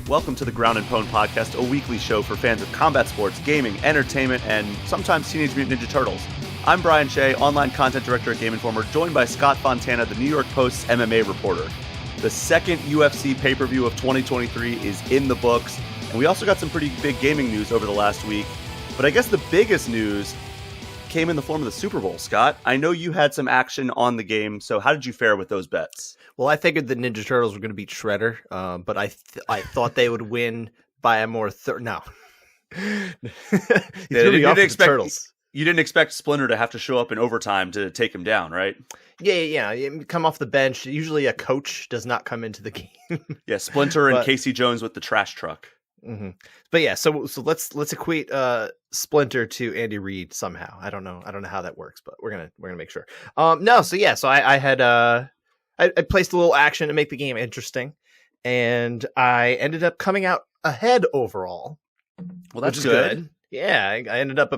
Welcome to the Ground and Pwn Podcast, a weekly show for fans of combat sports, gaming, entertainment, and sometimes Teenage Mutant Ninja Turtles. I'm Brian Shea, online content director at Game Informer, joined by Scott Fontana, the New York Post's MMA reporter. The second UFC pay-per-view of 2023 is in the books, and we also got some pretty big gaming news over the last week. But I guess the biggest news came in the form of the Super Bowl, Scott. I know you had some action on the game, so how did you fare with those bets? Well, I figured the Ninja Turtles were going to beat Shredder, but I thought they would win by a more no. You didn't expect Splinter to have to show up in overtime to take him down, right? Yeah. Come off the bench. Usually a coach does not come into the game. Yeah, Splinter and Casey Jones with the trash truck. Mm-hmm. But yeah, so let's equate Splinter to Andy Reid somehow. I don't know how that works, but we're gonna make sure. So I had I placed a little action to make the game interesting, and I ended up coming out ahead overall. Well, that's good. Yeah, I ended up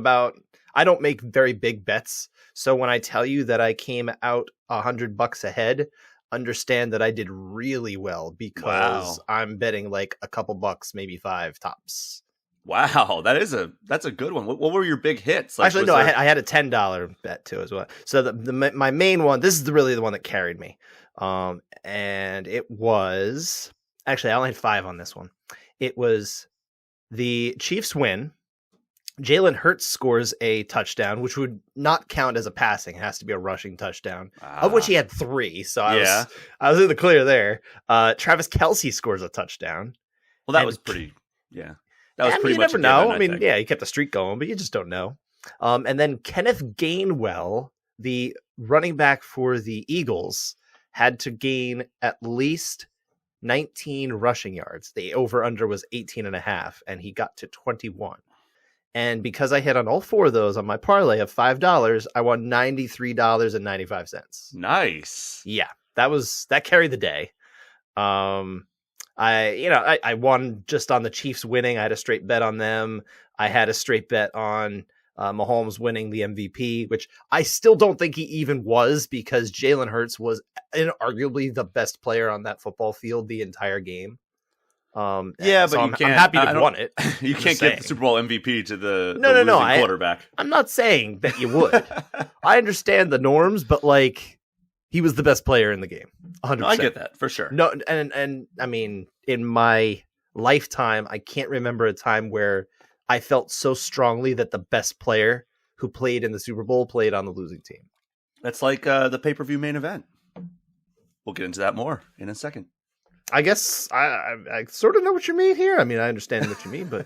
I don't make very big bets, so when I tell you that I came out $100 ahead, understand that I did really well because I'm betting like a couple bucks, maybe $5 tops. Wow, that's a good one. What were your big hits? Actually, no, I had a $10 bet too as well. So my main one, this is really the one that carried me. And it was actually I only had 5 on this one. It was the Chiefs win. Jalen Hurts scores a touchdown, which would not count as a passing. It has to be a rushing touchdown, of which he had 3. So I was in the clear there. Travis Kelce scores a touchdown. Well, that was pretty. Yeah, that was pretty you much. You never know. He kept the streak going, but you just don't know. And then Kenneth Gainwell, the running back for the Eagles, had to gain at least 19 rushing yards. The over-under was 18.5, and he got to 21. And because I hit on all 4 of those on my parlay of $5, I won $93.95. Nice. Yeah, that carried the day. I won just on the Chiefs winning. I had a straight bet on them. I had a straight bet on Mahomes winning the MVP, which I still don't think he even was because Jalen Hurts was inarguably the best player on that football field the entire game. But I'm happy to have won it. You can't give the Super Bowl MVP to the losing quarterback. I'm not saying that you would. I understand the norms, but like he was the best player in the game. 100%. No, I get that for sure. No, and I mean, in my lifetime, I can't remember a time where I felt so strongly that the best player who played in the Super Bowl played on the losing team. That's like the pay-per-view main event. We'll get into that more in a second. I guess I sort of know what you mean here. I mean, I understand what you mean, but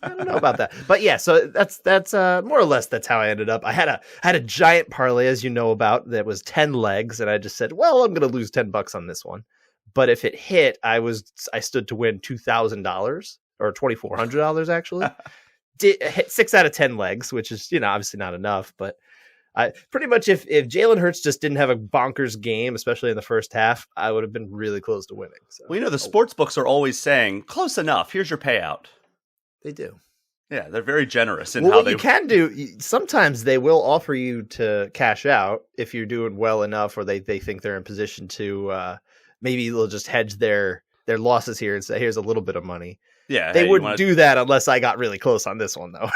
I don't know about that. But yeah, so that's more or less that's how I ended up. I had a giant parlay, as you know about, that was 10 legs, and I just said, well, I'm going to lose $10 on this one. But if it hit, I stood to win $2,000 or $2,400 actually. Hit 6 out of 10 legs, which is obviously not enough, but. Pretty much if Jalen Hurts just didn't have a bonkers game, especially in the first half, I would have been really close to winning. So. Well, the sports books are always saying, close enough, here's your payout. They do. Yeah, they're very generous in how they... What you can do, sometimes they will offer you to cash out if you're doing well enough or they think they're in position to, maybe they'll just hedge their losses here and say, here's a little bit of money. Yeah, they wouldn't do that unless I got really close on this one, though.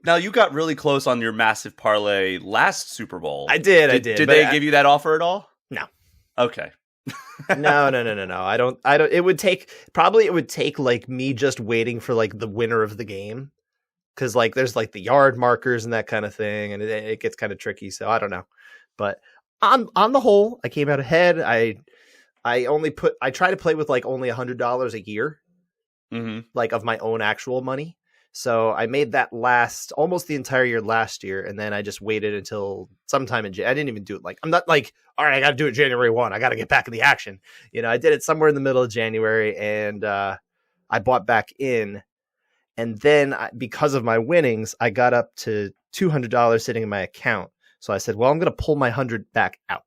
Now, you got really close on your massive parlay last Super Bowl. I did. Did they give you that offer at all? No. Okay. No. I don't. It would take like me just waiting for like the winner of the game, because like there's like the yard markers and that kind of thing, and it gets kind of tricky. So I don't know, but on the whole, I came out ahead. I try to play with like only $100 a year. Mm-hmm. Like of my own actual money. So I made that last almost the entire year last year. And then I just waited until sometime in January. I didn't even do it. Like, I'm not like, all right, I got to do it January 1. I got to get back in the action. I did it somewhere in the middle of January and I bought back in. And then because of my winnings, I got up to $200 sitting in my account. So I said, well, I'm going to pull my 100 back out.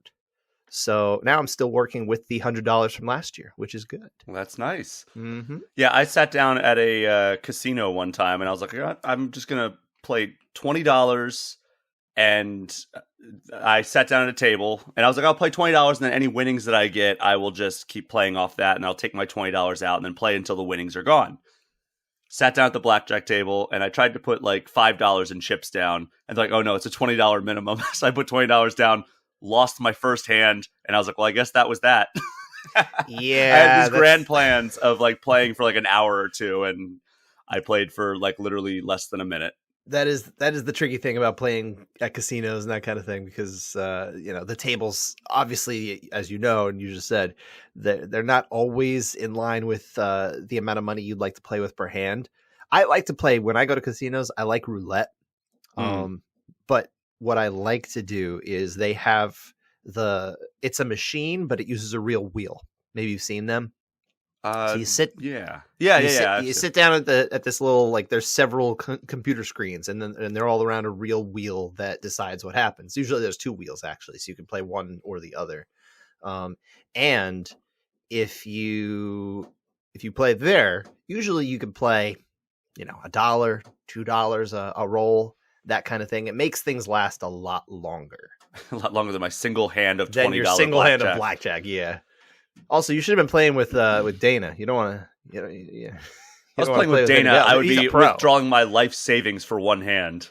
So now I'm still working with the $100 from last year, which is good. Well, that's nice. Mm-hmm. Yeah, I sat down at a casino one time and I was like, I'm just going to play $20 and I sat down at a table, and I was like, I'll play $20, and then any winnings that I get, I will just keep playing off that, and I'll take my $20 out and then play until the winnings are gone. Sat down at the blackjack table, and I tried to put like $5 in chips down, and they're like, oh no, it's a $20 minimum. So I put $20 down, lost my first hand, and I was like, well, I guess that was that. Yeah. I had these grand plans of like playing for like an hour or two, and I played for like literally less than a minute. That is the tricky thing about playing at casinos and that kind of thing, because the tables, obviously, as you know and you just said, they're not always in line with the amount of money you'd like to play with per hand. I like to play, when I go to casinos, I like roulette. But what I like to do is they have it's a machine, but it uses a real wheel. Maybe you've seen them. So you sit, you sit down at this little, like, there's several computer screens, and they're all around a real wheel that decides what happens. Usually there's two wheels, actually, so you can play one or the other. And if you play there, usually you can play, $1, $2 a roll, that kind of thing. It makes things last a lot longer. A lot longer than my single hand of $20 than your single hand of blackjack. Yeah. Also, you should have been playing with Dana. You don't want to, I was playing with Dana. I would be withdrawing my life savings for one hand.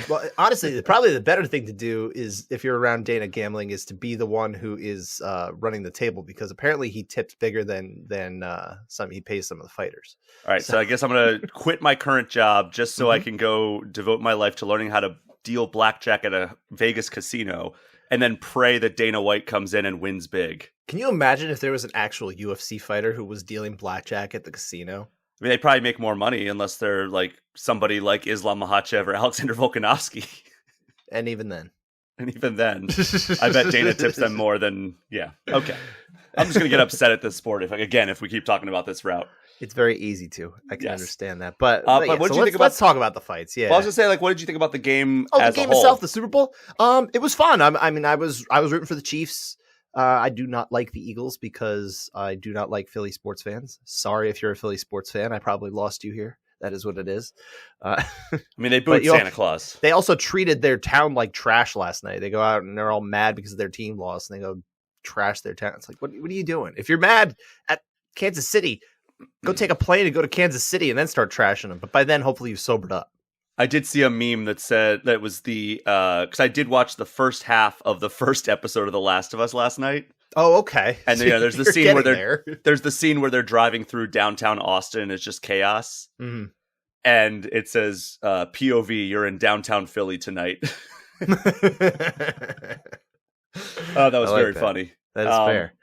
Well, honestly, probably the better thing to do is, if you're around Dana gambling, is to be the one who is running the table, because apparently he tips bigger than he pays some of the fighters. All right, so I guess I'm going to quit my current job just so I can go devote my life to learning how to deal blackjack at a Vegas casino, and then pray that Dana White comes in and wins big. Can you imagine if there was an actual UFC fighter who was dealing blackjack at the casino? I mean, they probably make more money unless they're like somebody like Islam Makhachev or Alexander Volkanovski. And even then, I bet Dana tips them more than, yeah. Okay. I'm just going to get upset at this sport if we keep talking about this route. It's very easy to. I can understand that. But what did you think about? Let's talk about the fights. Yeah. Well, I was going to say, like, what did you think about the game? Oh, the game itself, the Super Bowl. It was fun. I was rooting for the Chiefs. I do not like the Eagles because I do not like Philly sports fans. Sorry if you're a Philly sports fan. I probably lost you here. That is what it is. I mean, they booed Santa Claus. They also treated their town like trash last night. They go out and they're all mad because their team lost, and they go trash their town. It's like, what are you doing? If you're mad at Kansas City, go take a plane and go to Kansas City and then start trashing them. But by then, hopefully you've sobered up. I did see a meme that said that was because I did watch the first half of the first episode of The Last of Us last night. Oh, okay. And there's the scene where there's the scene where they're driving through downtown Austin. And it's just chaos, and it says POV, you're in downtown Philly tonight. Oh, that was very funny. That is fair.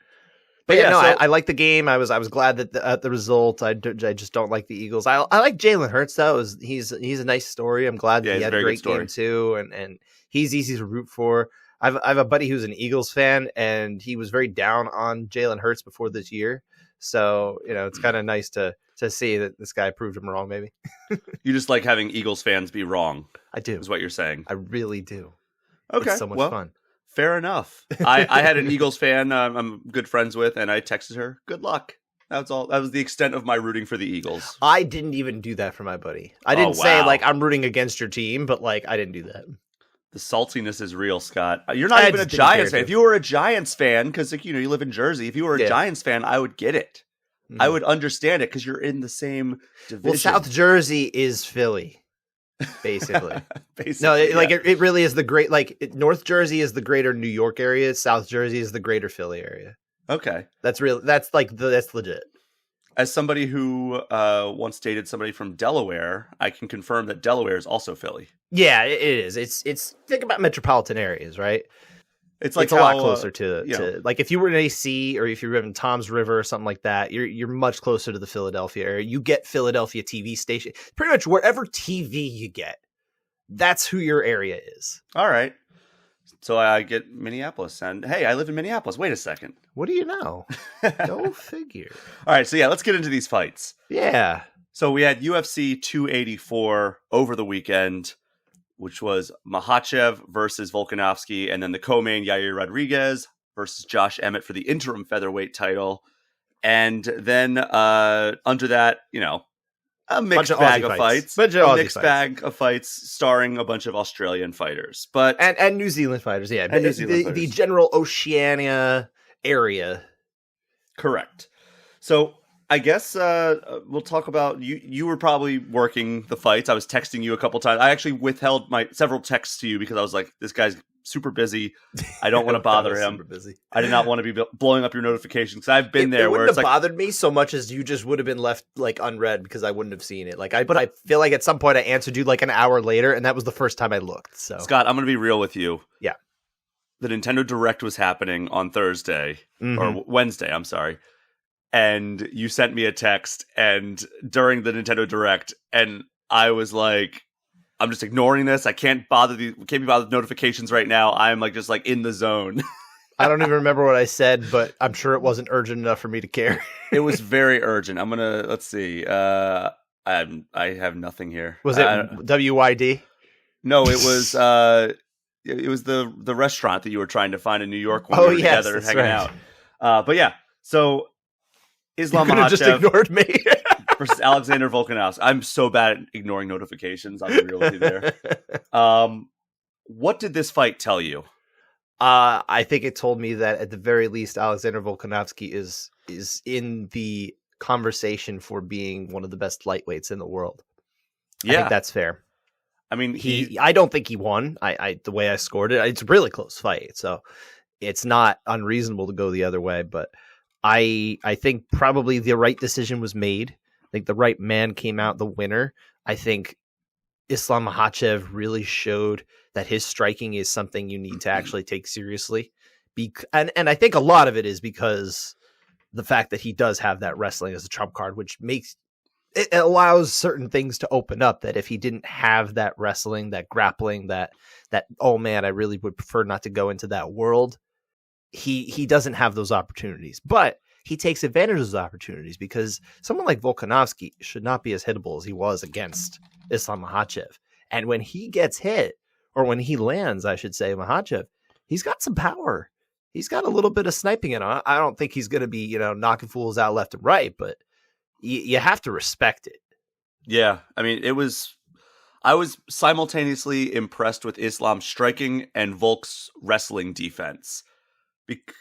But I like the game. I was glad that at the result. I just don't like the Eagles. I like Jalen Hurts though. He's a nice story. I'm glad that he had a great game too, and he's easy to root for. I have a buddy who's an Eagles fan, and he was very down on Jalen Hurts before this year. So it's kind of nice to see that this guy proved him wrong. Maybe you just like having Eagles fans be wrong. I do. Is what you're saying? I really do. Okay, it's so much fun. Fair enough. I had an Eagles fan I'm good friends with, and I texted her, good luck. That's all. That was the extent of my rooting for the Eagles. I didn't even do that for my buddy. I didn't say, like, I'm rooting against your team, but, like, I didn't do that. The saltiness is real, Scott. You're not even a Giants fan. If you were a Giants fan, because, like, you live in Jersey, if you were a Giants fan, I would get it. I would understand it because you're in the same division. Well, South Jersey is Philly. Basically. It really is the great, North Jersey is the greater New York area. South Jersey is the greater Philly area. Okay. That's real. That's legit. As somebody who once dated somebody from Delaware, I can confirm that Delaware is also Philly. Yeah, it is. It's think about metropolitan areas, right? It's like a lot closer to like if you were in AC or if you were in Tom's River or something like that, you're much closer to the Philadelphia area. You get Philadelphia TV station. Pretty much wherever TV you get, that's who your area is. All right. So I get Minneapolis, and hey, I live in Minneapolis. Wait a second. What do you know? Go figure. All right, so let's get into these fights. Yeah. So we had UFC 284 over the weekend, which was Makhachev versus Volkanovski, and then the co-main Yair Rodriguez versus Josh Emmett for the interim featherweight title. And then under that, A mixed bag of fights. A mixed bag of fights starring a bunch of Australian fighters. And New Zealand fighters, yeah. And New Zealand fighters. The general Oceania area. Correct. So I guess we'll talk about you. You were probably working the fights. I was texting you a couple times. I actually withheld my several texts to you because I was like, this guy's super busy. I don't want to bother him. Super busy. I did not want to be blowing up your notifications because I've been there. It where wouldn't it's have like, bothered me so much as you just would have been left like unread because I wouldn't have seen it. Like I feel like at some point I answered you like an hour later, and that was the first time I looked. So Scott, I'm going to be real with you. Yeah, the Nintendo Direct was happening on Thursday or Wednesday. I'm sorry. And you sent me a text and during the Nintendo Direct, and I was like, I'm just ignoring this. I can't be bothered with notifications right now. I'm like just like in the zone. I don't even remember what I said, but I'm sure it wasn't urgent enough for me to care. It was very urgent. let's see. I have nothing here. Was it WYD? No, it was it was the restaurant that you were trying to find in New York when we were together hanging out. But yeah, so Islam Makhachev just ignored me. versus Alexander Volkanovski. I'm so bad at ignoring notifications. I'll be real with you there. What did this fight tell you? I think it told me that at the very least, Alexander Volkanovski is in the conversation for being one of the best lightweights in the world. Yeah, I think that's fair. I mean, I don't think he won. The way I scored it, it's a really close fight, so it's not unreasonable to go the other way. But I think probably the right decision was made. I think the right man came out the winner. I think Islam Makhachev really showed that his striking is something you need to actually take seriously. And I think a lot of it is because the fact that he does have that wrestling as a trump card, which makes it allows certain things to open up that if he didn't have that wrestling, that grappling, that, oh man, I really would prefer not to go into that world. He doesn't have those opportunities, but he takes advantage of those opportunities because someone like Volkanovski should not be as hittable as he was against Islam Makhachev. And when he gets hit, or when he lands, I should say, Makhachev, he's got some power. He's got a little bit of sniping in him. I don't think he's going to be, knocking fools out left and right, but you have to respect it. Yeah. I mean, I was simultaneously impressed with Islam's striking and Volk's wrestling defense.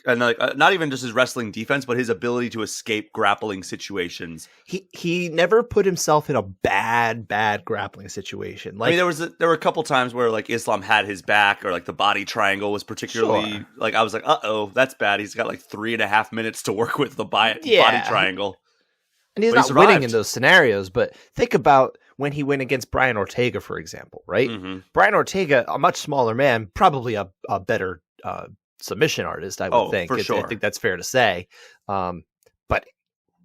And not even just his wrestling defense, but his ability to escape grappling situations. He never put himself in a bad grappling situation. Like, I mean, there were a couple times where like Islam had his back, or like the body triangle was particularly like I was like, that's bad. He's got like 3.5 minutes to work with the body triangle, and he's not winning in those scenarios. But think about when he went against Brian Ortega, for example, right? Mm-hmm. Brian Ortega, a much smaller man, probably a better submission artist, I would think. For sure. I think that's fair to say. But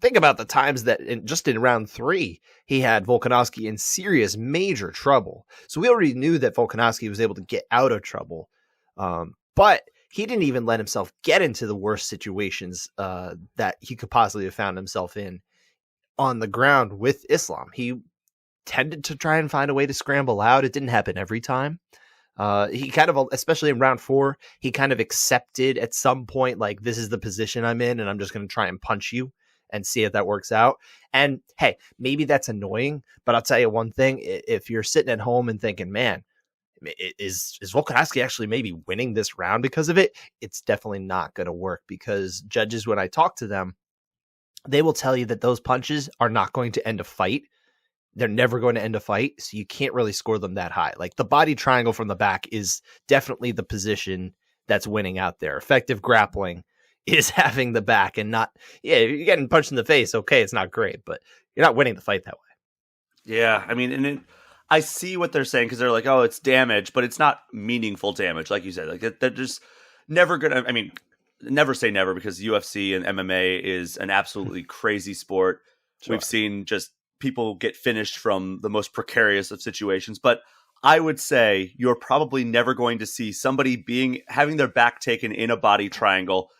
think about the times that in round 3, he had Volkanovski in serious, major trouble. So we already knew that Volkanovski was able to get out of trouble. But he didn't even let himself get into the worst situations that he could possibly have found himself in on the ground with Islam. He tended to try and find a way to scramble out. It didn't happen every time. He kind of, especially in round 4, he kind of accepted at some point, like, this is the position I'm in and I'm just going to try and punch you and see if that works out. And hey, maybe that's annoying, but I'll tell you one thing. If you're sitting at home and thinking, man, is Volkanovski actually maybe winning this round because of it? It's definitely not going to work, because judges, when I talk to them, they will tell you that those punches are not going to end a fight. They're never going to end a fight, so you can't really score them that high. Like, the body triangle from the back is definitely the position that's winning out there. Effective grappling is having the back and not, you're getting punched in the face. Okay, it's not great, but you're not winning the fight that way. Yeah, I mean, I see what they're saying, because they're like, it's damage, but it's not meaningful damage, like you said. Like, they're just never going to, I mean, never say never, because UFC and MMA is an absolutely crazy sport. Sure. We've seen just people get finished from the most precarious of situations, but I would say you're probably never going to see somebody having their back taken in a body triangle,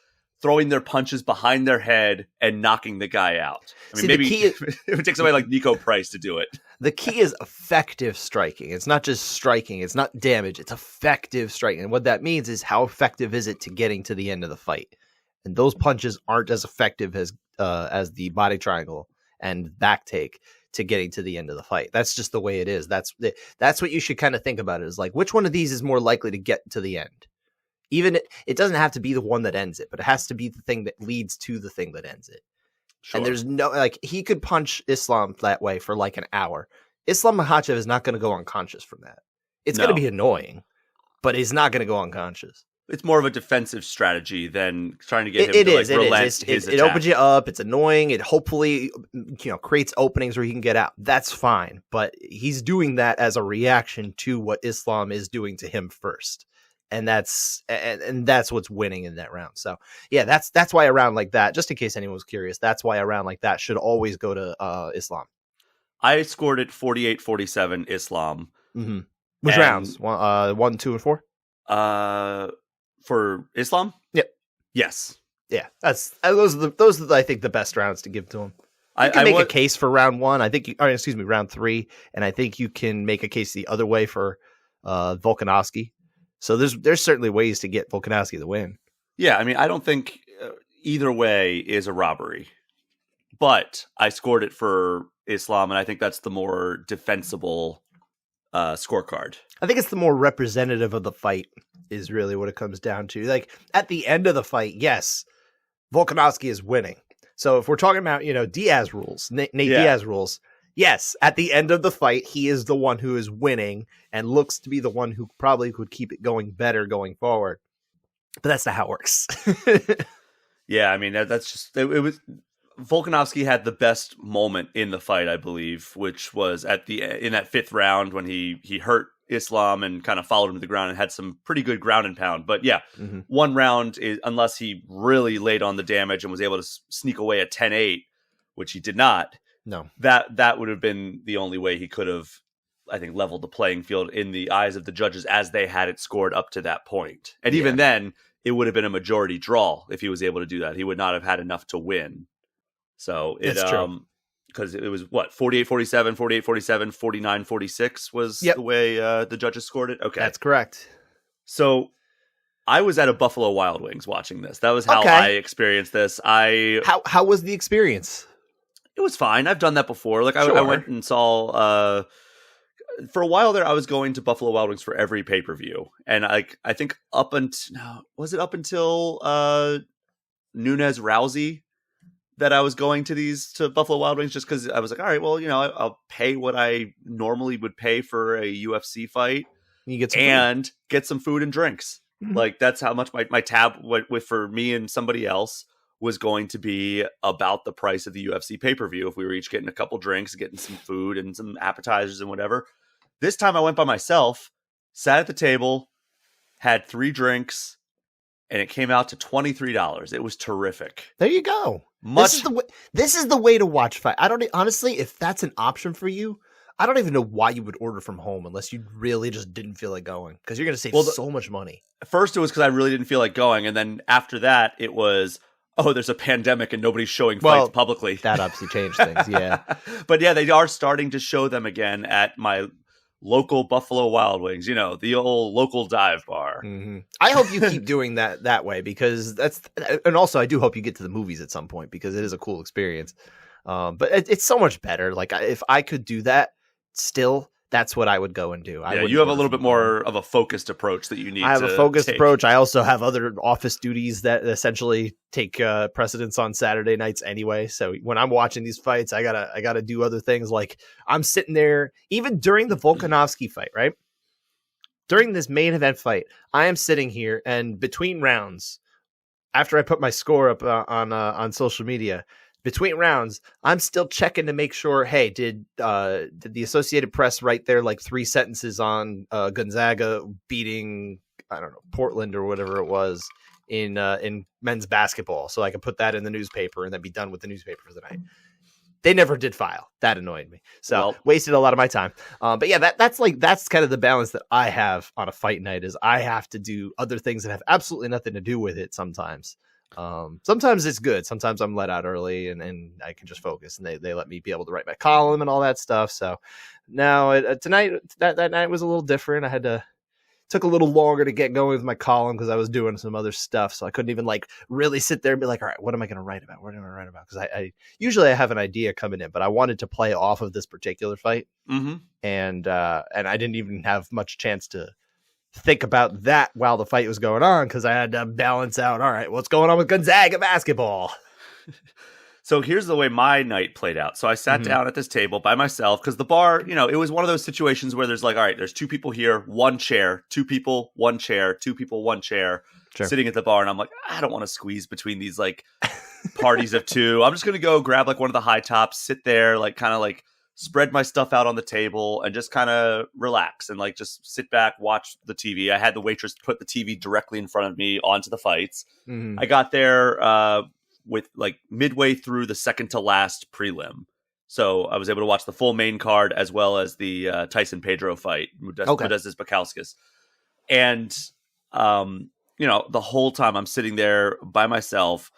throwing their punches behind their head and knocking the guy out. I mean, maybe it would take somebody like Nico Price to do it. The key is effective striking. It's not just striking. It's not damage. It's effective striking. And what that means is, how effective is it to getting to the end of the fight? And those punches aren't as effective as the body triangle and back take to getting to the end of the fight. That's just the way it is. That's what you should kind of think about it, is like, which one of these is more likely to get to the end? Even it doesn't have to be the one that ends it, but it has to be the thing that leads to the thing that ends it. Sure. And there's no, like, he could punch Islam that way for like an hour. Islam Makhachev is not going to go unconscious from that. It's going to be annoying, but he's not going to to go unconscious. It's more of a defensive strategy than trying to get him to relent his attack. It opens you up. It's annoying. It hopefully, creates openings where he can get out. That's fine. But he's doing that as a reaction to what Islam is doing to him first. And that's what's winning in that round. So yeah, that's why a round like that, just in case anyone was curious, that's why a round like that should always go to Islam. I scored it 48-47 Islam. Mm-hmm. Which rounds? 1, 2, and 4? For Islam? Yep. Yes. Yeah. Those are I think the best rounds to give to him. You can make a case for round 1. Round 3, and I think you can make a case the other way for Volkanovski. So there's certainly ways to get Volkanovski to win. Yeah, I mean, I don't think either way is a robbery, but I scored it for Islam, and I think that's the more defensible scorecard. I think it's the more representative of the fight is really what it comes down to. Like, at the end of the fight, yes, Volkanovski is winning. So if we're talking about, Diaz rules, Nate Diaz rules, yes, at the end of the fight, he is the one who is winning and looks to be the one who probably could keep it going better going forward. But that's not how it works. Yeah, I mean, that's just, it was, Volkanovski had the best moment in the fight, I believe, which was in that 5th round when he hurt Islam and kind of followed him to the ground and had some pretty good ground and pound. But yeah, one round, unless he really laid on the damage and was able to sneak away a 10-8, which he did not. No, that would have been the only way he could have, I think, leveled the playing field in the eyes of the judges as they had it scored up to that point. And even then, it would have been a majority draw if he was able to do that. He would not have had enough to win. So it's true. Because it was 48-47, 48-47, 49-46 was the way the judges scored it. Okay, that's correct. So I was at a Buffalo Wild Wings watching this. That was how I experienced this. How was the experience? It was fine. I've done that before. Like I went and saw for a while there. I was going to Buffalo Wild Wings for every pay-per-view, and I think up until Nunes Rousey that I was going to Buffalo Wild Wings just because I was like, all right, well, I'll pay what I normally would pay for a UFC fight, you get get some food and drinks. Mm-hmm. Like that's how much my tab with for me and somebody else was going to be about the price of the UFC pay-per-view if we were each getting a couple drinks, getting some food and some appetizers and whatever. This time I went by myself, sat at the table, had 3 drinks, and it came out to $23. It was terrific. There you go. This is the way to watch fight. I don't honestly, if that's an option for you, I don't even know why you would order from home unless you really just didn't feel like going, because you're going to save so much money. First, it was because I really didn't feel like going, and then after that, it was, there's a pandemic and nobody's showing fights publicly. That obviously changed things, yeah. But yeah, they are starting to show them again at my local Buffalo Wild Wings, the old local dive bar. Mm-hmm. I hope you keep doing that way, because and also I do hope you get to the movies at some point, because it is a cool experience. But it's so much better. Like if I could do that still, that's what I would go and do. Yeah, you have a little bit more of a focused approach that you need. I have a focused approach. I also have other office duties that essentially take precedence on Saturday nights anyway. So when I'm watching these fights, I gotta do other things. Like I'm sitting there, even during the Volkanovski fight, right? During this main event fight, I am sitting here, and between rounds, after I put my score up on social media, between rounds, I'm still checking to make sure, hey, did the Associated Press write their 3 sentences on Gonzaga beating, I don't know, Portland or whatever it was in men's basketball, so I could put that in the newspaper and then be done with the newspaper for the night. They never did file. That annoyed me. So wasted a lot of my time. But yeah, that's kind of the balance that I have on a fight night, is I have to do other things that have absolutely nothing to do with it sometimes. Sometimes it's good. Sometimes I'm let out early and I can just focus, and they let me be able to write my column and all that stuff. So now tonight, that night was a little different. I had to took a little longer to get going with my column because I was doing some other stuff. So I couldn't even like really sit there and be like, all right, what am I going to write about? What am I write about? Because I usually I have an idea coming in, but I wanted to play off of this particular fight. Mm-hmm. And I didn't even have much chance to think about that while the fight was going on because I had to balance out, all right, what's going on with Gonzaga basketball? So here's the way my night played out. So I sat down at this table by myself because the bar, it was one of those situations where there's like, all right, there's two people here, one chair, two people, one chair, two people, one chair sitting at the bar. And I'm like, I don't want to squeeze between these like parties of two. I'm just going to go grab like one of the high tops, sit there, like kind of like spread my stuff out on the table and just kind of relax and like just sit back, watch the TV. I had the waitress put the TV directly in front of me onto the fights. Mm-hmm. I got there with like midway through the second to last prelim. So I was able to watch the full main card as well as the Tyson Pedro fight, Modestas Bukauskas. And, the whole time I'm sitting there by myself,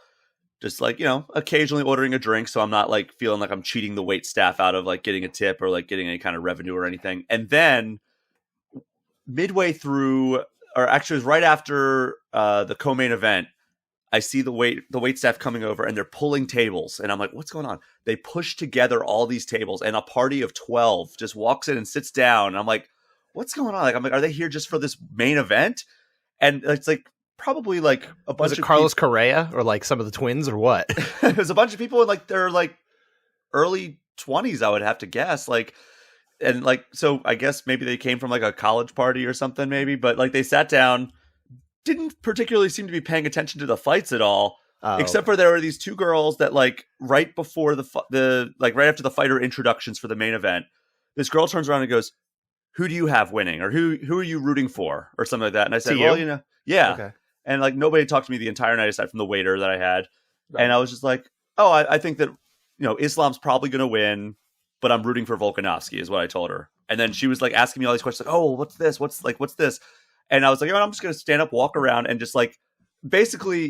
just like, occasionally ordering a drink. So I'm not like feeling like I'm cheating the wait staff out of like getting a tip or like getting any kind of revenue or anything. And then midway through, or actually it was right after the co-main event, I see the wait staff coming over and they're pulling tables. And I'm like, what's going on? They push together all these tables and a party of 12 just walks in and sits down. And I'm like, what's going on? Like, I'm like, are they here just for this main event? And it's like, probably like a bunch of Carlos Correa or like some of the twins or what? There's a bunch of people in like their like early 20s, I would have to guess. Like, and like, so I guess maybe they came from like a college party or something maybe, but like they sat down, didn't particularly seem to be paying attention to the fights at all, except for there were these two girls that like right before the like right after the fighter introductions for the main event, this girl turns around and goes, who do you have winning? Or who are you rooting for? Or something like that. And I said, well, yeah. Okay. And like nobody talked to me the entire night aside from the waiter that I had. Right. And I was just like, oh, I think that, Islam's probably going to win, but I'm rooting for Volkanovski is what I told her. And then she was like asking me all these questions like, oh, what's this? What's this? And I was like, I'm just going to stand up, walk around and just like, basically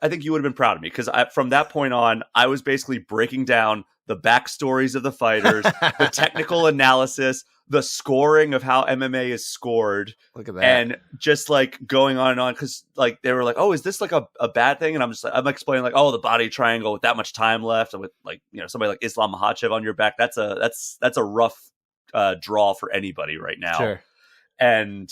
I think you would have been proud of me because from that point on, I was basically breaking down the backstories of the fighters, the technical analysis, the scoring of how MMA is scored. Look at that. And just like going on and on because like they were like, oh, is this like a bad thing? And I'm just like, I'm explaining like, oh, the body triangle with that much time left and with like, somebody like Islam Makhachev on your back. That's a rough draw for anybody right now. Sure. And,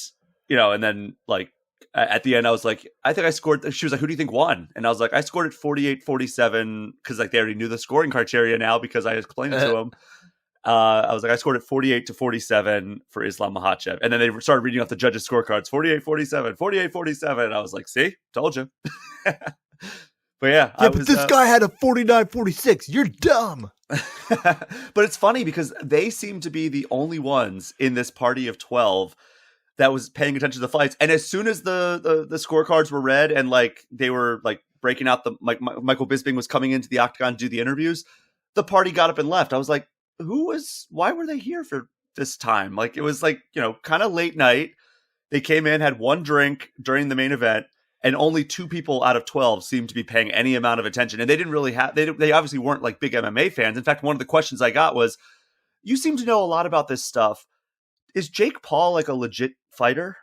and then like at the end, I was like, I think I scored. She was like, who do you think won? And I was like, I scored it 48-47 because like they already knew the scoring criteria now because I explained it to them. I was like, I scored it 48-47 for Islam Makhachev. And then they started reading off the judges' scorecards, 48-47, 48-47. I was like, see, told you. But yeah. But this guy had a 49-46. You're dumb. But it's funny because they seem to be the only ones in this party of 12 that was paying attention to the fights. And as soon as the scorecards were read and like they were like breaking out Michael Bisping was coming into the octagon to do the interviews, the party got up and left. I was like, why were they here for this time? Like it was like, kind of late night. They came in, had one drink during the main event, and only 2 people out of 12 seemed to be paying any amount of attention. And they didn't really they obviously weren't like big MMA fans. In fact, one of the questions I got was, you seem to know a lot about this stuff. Is Jake Paul like a legit fighter?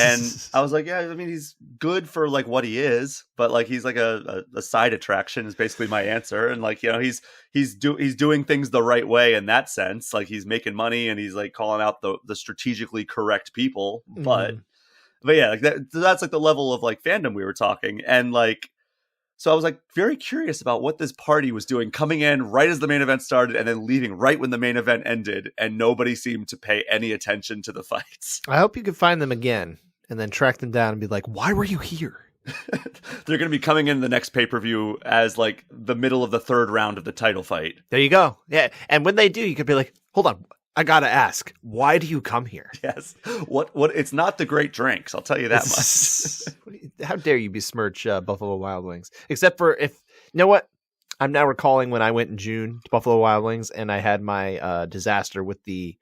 And I was like, yeah, I mean, he's good for like what he is, but like he's like a side attraction is basically my answer. And like, he's doing things the right way in that sense. Like he's making money and he's like calling out the strategically correct people. But yeah, like that's like the level of like fandom we were talking. And like, so I was like very curious about what this party was doing, coming in right as the main event started and then leaving right when the main event ended. And nobody seemed to pay any attention to the fights. I hope you can find them again and then track them down and be like, why were you here? They're going to be coming in the next pay-per-view as like the middle of the 3rd round of the title fight. There you go. Yeah. And when they do, you could be like, hold on. I got to ask, why do you come here? Yes. What? It's not the great drinks. I'll tell you that much. How dare you besmirch Buffalo Wild Wings? Except for you know what? I'm now recalling when I went in June to Buffalo Wild Wings and I had my disaster with the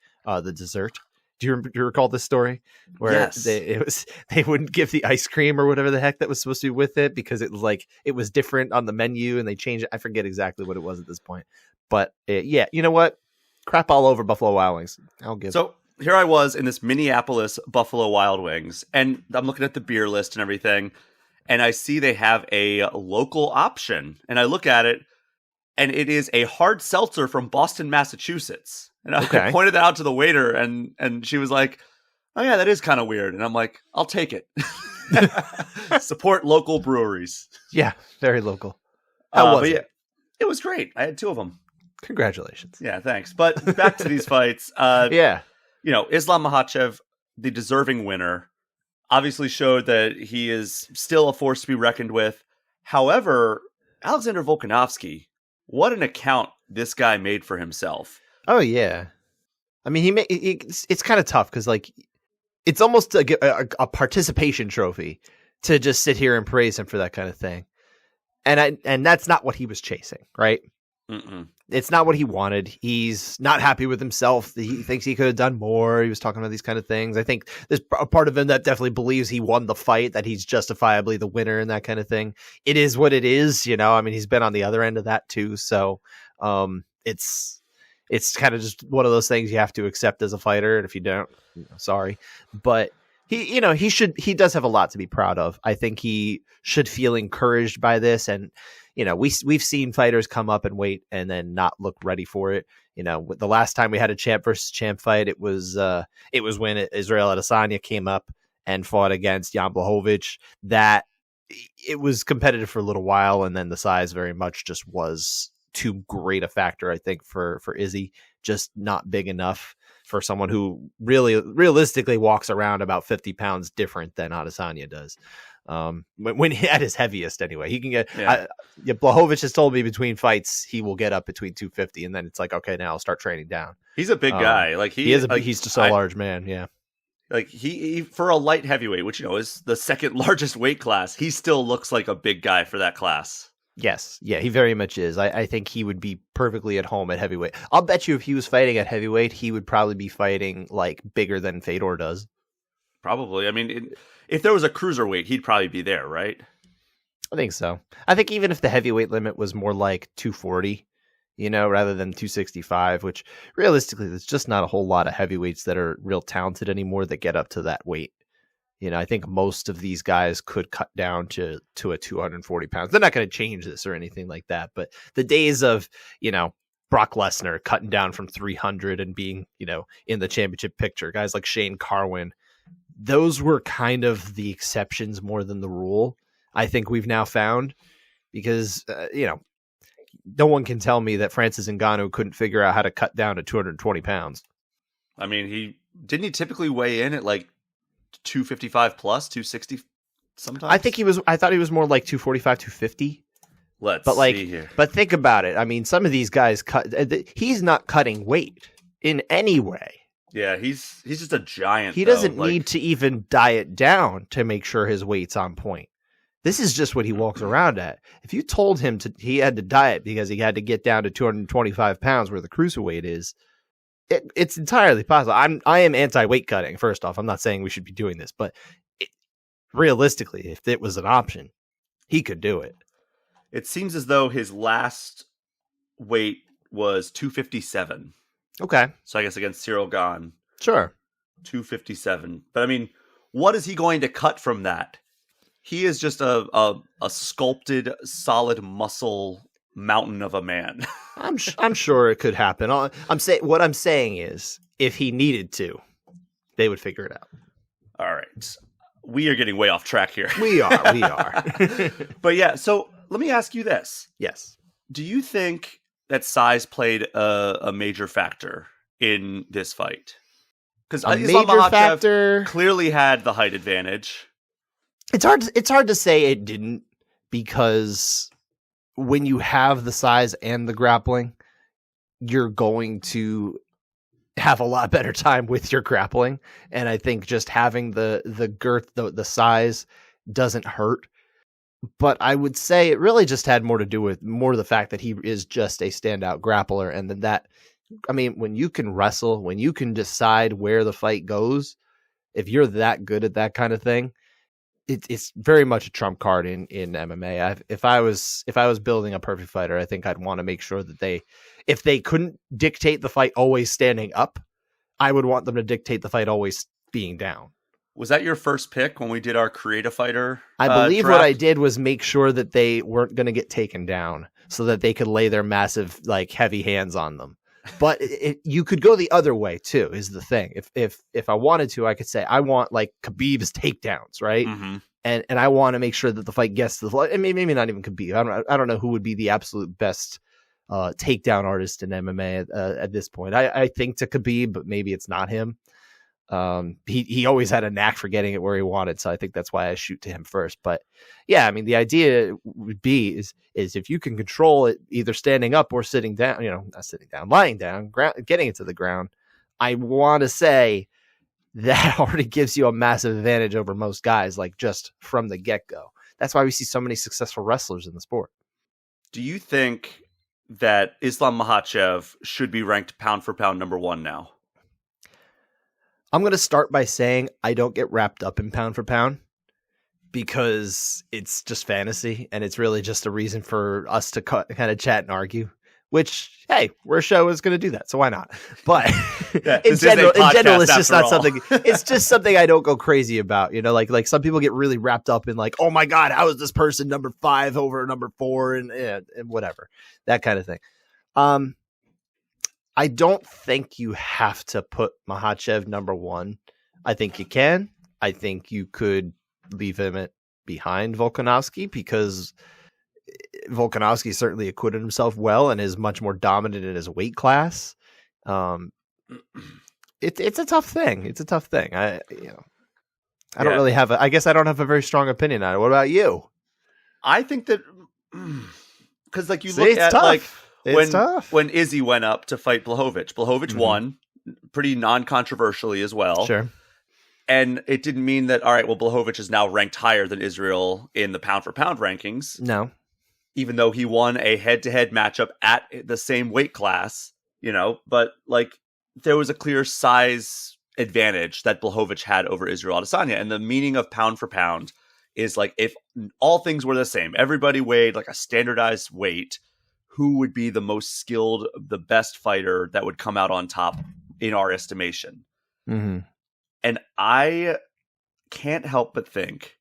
dessert. Do you recall this story where yes. they wouldn't give the ice cream or whatever the heck that was supposed to be with it because it was different on the menu and they changed it. I forget exactly what it was at this point, but yeah, you know what? Crap all over Buffalo Wild Wings. I'll give. So here I was in this Minneapolis Buffalo Wild Wings, and I'm looking at the beer list and everything, and I see they have a local option, and I look at it, and it is a hard seltzer from Boston, Massachusetts. And I pointed that out to the waiter, and she was like, "Oh yeah, that is kind of weird." And I'm like, "I'll take it." Support local breweries. Yeah, very local. How was it? Yeah, it was great. I had 2 of them. Congratulations. Yeah, thanks. But back to these fights. Yeah. Islam Makhachev, the deserving winner, obviously showed that he is still a force to be reckoned with. However, Alexander Volkanovski, what an account this guy made for himself. Oh, yeah. I mean, it's kind of tough because, like, it's almost a participation trophy to just sit here and praise him for that kind of thing. And that's not what he was chasing, right? Mm-mm. It's not what he wanted. He's not happy with himself. He thinks he could have done more. He was talking about these kind of things. I think there's a part of him that definitely believes he won the fight, that he's justifiably the winner and that kind of thing. It is what it is, I mean, he's been on the other end of that too. So it's kind of just one of those things you have to accept as a fighter. And if you don't, sorry. But he does have a lot to be proud of. I think he should feel encouraged by this. And, we've seen fighters come up and wait and then not look ready for it. The last time we had a champ versus champ fight, it was when Israel Adesanya came up and fought against Jan Blachowicz. That it was competitive for a little while, and then the size very much just was too great a factor, I think, for Izzy. Just not big enough for someone who realistically walks around about 50 pounds different than Adesanya does. When he at his heaviest, anyway, he can get. Blachowicz has told me between fights he will get up between 250, and then it's like, okay, now I'll start training down. He's a big guy. Like he's just a large man. Yeah, like he for a light heavyweight, which is the second largest weight class, he still looks like a big guy for that class. Yes, yeah, he very much is. I think he would be perfectly at home at heavyweight. I'll bet you if he was fighting at heavyweight, he would probably be fighting like bigger than Fedor does. Probably. I mean, if there was a cruiserweight, he'd probably be there, right? I think so. I think even if the heavyweight limit was more like 240, rather than 265, which realistically, there's just not a whole lot of heavyweights that are real talented anymore that get up to that weight. I think most of these guys could cut down to a 240 pounds. They're not going to change this or anything like that. But the days of, Brock Lesnar cutting down from 300 and being, in the championship picture, guys like Shane Carwin, those were kind of the exceptions more than the rule. I think we've now found because, no one can tell me that Francis Ngannou couldn't figure out how to cut down to 220 pounds. I mean, he typically weigh in at like 255 plus 260 sometimes. I thought he was more like 245, 250. Let's see here. But think about it. I mean, some of these guys he's not cutting weight in any way. Yeah, he's just a giant. He doesn't need to even diet down to make sure his weight's on point. This is just what he walks around at. If you told him he had to diet because he had to get down to 225 pounds where the cruiserweight is, it's entirely possible. I am anti-weight cutting. First off, I'm not saying we should be doing this, but realistically, if it was an option, he could do it. It seems as though his last weight was 257. Okay. So I guess against Cyril Gane. Sure. 257. But I mean, what is he going to cut from that? He is just a sculpted, solid muscle mountain of a man. I'm sure it could happen. What I'm saying is, if he needed to, they would figure it out. All right. We are getting way off track here. We are. But yeah, so let me ask you this. Yes. Do you think that size played a major factor in this fight? Because Islam Makhachev clearly had the height advantage. It's hard to say it didn't, because when you have the size and the grappling, you're going to have a lot better time with your grappling. And I think just having the girth, the size doesn't hurt. But I would say it really just had more to do with the fact that he is just a standout grappler. And then when you can wrestle, when you can decide where the fight goes, if you're that good at that kind of thing, it's very much a trump card in MMA. If I was building a perfect fighter, I think I'd want to make sure that if they couldn't dictate the fight always standing up, I would want them to dictate the fight always being down. Was that your first pick when we did our Create a Fighter? I believe draft? what I did was make sure that they weren't going to get taken down so that they could lay their massive, like, heavy hands on them. But you could go the other way too, is the thing. If I wanted to, I could say I want like Khabib's takedowns, right? Mm-hmm. And I want to make sure that the fight gets to the floor. And maybe not even Khabib. I don't know who would be the absolute best takedown artist in MMA at this point. I think to Khabib, but maybe it's not him. He always had a knack for getting it where he wanted, so I think that's why I shoot to him first. But yeah, I mean, the idea would be is if you can control it either standing up or sitting down, not sitting down, lying down, getting it to the ground. I want to say that already gives you a massive advantage over most guys, like just from the get-go. That's why we see so many successful wrestlers in the sport. Do you think that Islam Makhachev should be ranked pound for pound number 1 now? I'm going to start by saying I don't get wrapped up in pound for pound because it's just fantasy and it's really just a reason for us to kind of chat and argue, which, hey, we're a show is going to do that. So why not? But in general, it's just not something, it's just something I don't go crazy about. Like some people get really wrapped up in like, oh my God, how is this person number 5 over number 4 and whatever, that kind of thing. I don't think you have to put Makhachev number 1. I think you can. I think you could leave him behind Volkanovski because Volkanovski certainly acquitted himself well and is much more dominant in his weight class. It's a tough thing. It's a tough thing. I don't really have I guess I don't have a very strong opinion on it. What about you? I think that because like you look at tough. like It's when Izzy went up to fight Blachowicz Mm-hmm. won pretty non-controversially as well. Sure. And it didn't mean that, all right, well, Blachowicz is now ranked higher than Israel in the pound-for-pound rankings. No. Even though he won a head-to-head matchup at the same weight class, but, like, there was a clear size advantage that Blachowicz had over Israel Adesanya. And the meaning of pound-for-pound is, like, if all things were the same, everybody weighed, like, a standardized weight, who would be the most skilled, the best fighter that would come out on top in our estimation. Mm-hmm. And I can't help but think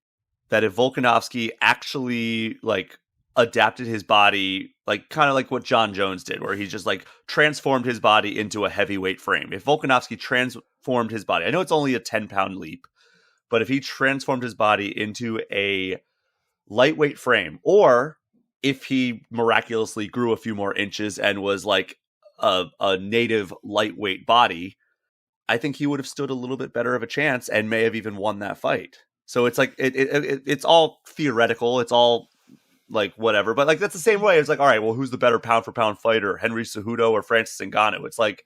that if Volkanovski actually like adapted his body, like kind of like what John Jones did, where he just like transformed his body into a heavyweight frame. If Volkanovski transformed his body, I know it's only a 10-pound leap, but if he transformed his body into a lightweight frame, or if he miraculously grew a few more inches and was like a native lightweight body, I think he would have stood a little bit better of a chance and may have even won that fight. So it's like it's all theoretical. It's all like whatever. But like that's the same way. It's like, all right, well, who's the better pound for pound fighter, Henry Cejudo or Francis Ngannou? It's like,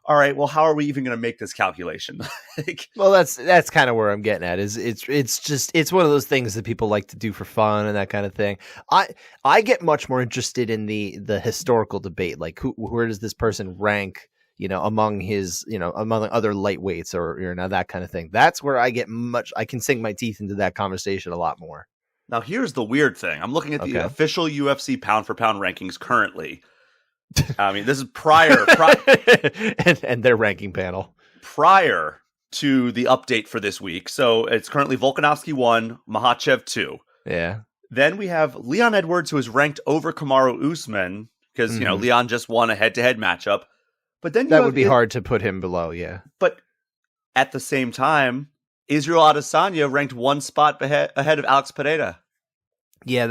all right, well, how are we even going to make this calculation? Well, that's kind of where I'm getting at. It's one of those things that people like to do for fun and that kind of thing. I get much more interested in the historical debate, like where does this person rank, among his, among other lightweights or that kind of thing. That's where I can sink my teeth into that conversation a lot more. Now, here's the weird thing. I'm looking at the official UFC pound for pound rankings currently. I mean, this is prior and their ranking panel prior to the update for this week. So it's currently Volkanovski 1, Makhachev 2. Yeah. Then we have Leon Edwards, who is ranked over Kamaru Usman because Leon just won a head-to-head matchup. But then that would be hard to put him below. Yeah. But at the same time, Israel Adesanya ranked 1 spot ahead of Alex Pereira. Yeah,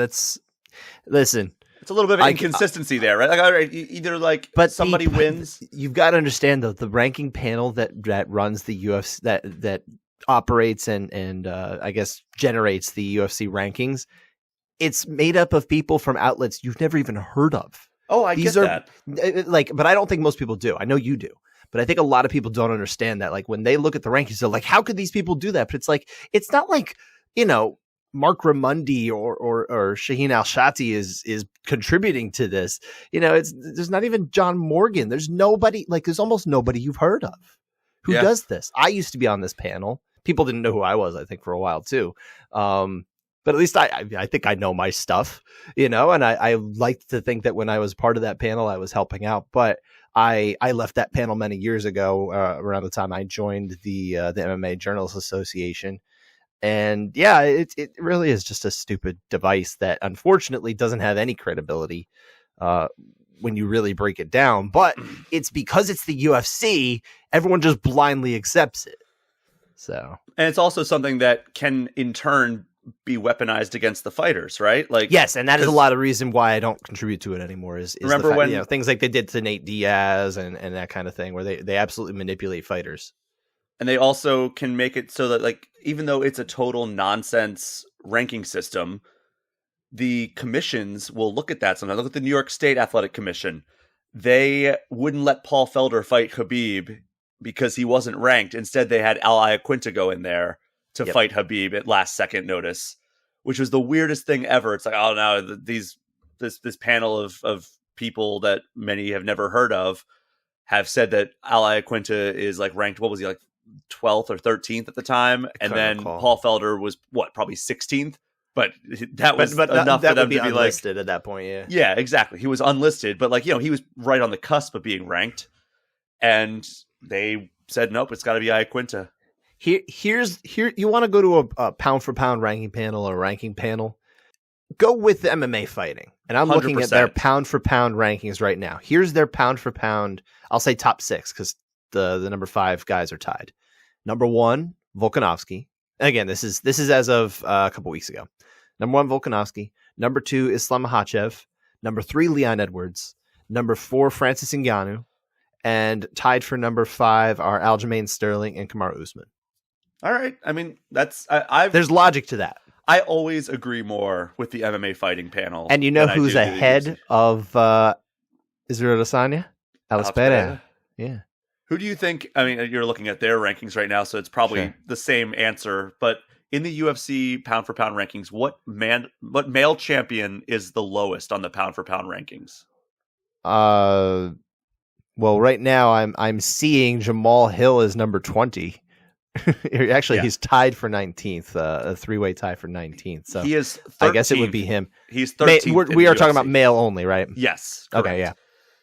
listen. It's a little bit of inconsistency there, right? Like, all right, either somebody wins. You've got to understand though, the ranking panel that runs the UFC that operates and I guess generates the UFC rankings. It's made up of people from outlets you've never even heard of. Oh, I get that. But I don't think most people do. I know you do. But I think a lot of people don't understand that. Like when they look at the rankings, they're like, how could these people do that? But it's like, it's not like, Mark Ramundi or Shaheen Al-Shatti is contributing to this. There's not even John Morgan. There's nobody, there's almost nobody you've heard of who does this. I used to be on this panel. People didn't know who I was, I think, for a while too. But at least I think I know my stuff, and I like to think that when I was part of that panel, I was helping out. But I left that panel many years ago, around the time I joined the MMA Journalists Association. And yeah, it really is just a stupid device that unfortunately doesn't have any credibility when you really break it down. But it's because it's the UFC, everyone just blindly accepts it. So, and it's also something that can in turn be weaponized against the fighters, right? Like, yes, and that is a lot of reason why I don't contribute to it anymore. Is remember the fact, when things like they did to Nate Diaz and that kind of thing, where they absolutely manipulate fighters. And they also can make it so that, like, even though it's a total nonsense ranking system, the commissions will look at that. Sometimes look at the New York State Athletic Commission. They wouldn't let Paul Felder fight Khabib because he wasn't ranked. Instead, they had Al Iaquinta go in there to fight Khabib at last second notice, which was the weirdest thing ever. It's like, oh no, this panel of people that many have never heard of have said that Al Iaquinta is like ranked, what was he, like 12th or 13th at the time? And then Paul Felder was probably 16th, but that was enough for them to be unlisted at that point. Yeah, exactly. He was unlisted, but like, you know, he was right on the cusp of being ranked, and they said, nope, it's got to be Iaquinta. Here, you want to go to a pound for pound ranking panel or ranking panel, go with the MMA fighting. And I'm 100%. Looking at their pound for pound rankings right now. Here's their pound for pound. I'll say top 6 because the number 5 guys are tied. Number 1, Volkanovski. Again, this is as of a couple weeks ago. Number 1, Volkanovski. Number 2, Islam Makhachev. Number 3, Leon Edwards. Number 4, Francis Ngannou. And tied for number 5 are Aljamain Sterling and Kamaru Usman. All right. I mean, that's there's logic to that. I always agree more with the MMA fighting panel. And you know who's ahead of Israel Adesanya? Alex Pereira. Yeah. Who do you think? I mean, you're looking at their rankings right now, so it's probably the same answer. But in the UFC pound for pound rankings, what male champion is the lowest on the pound for pound rankings? Well, right now I'm seeing Jamal Hill is number 20. Actually, he's tied for 19th, a 3-way tie for 19th. So he is 13th. I guess it would be him. He's 13th. We are talking about male only, right? Yes. Correct. Okay, yeah.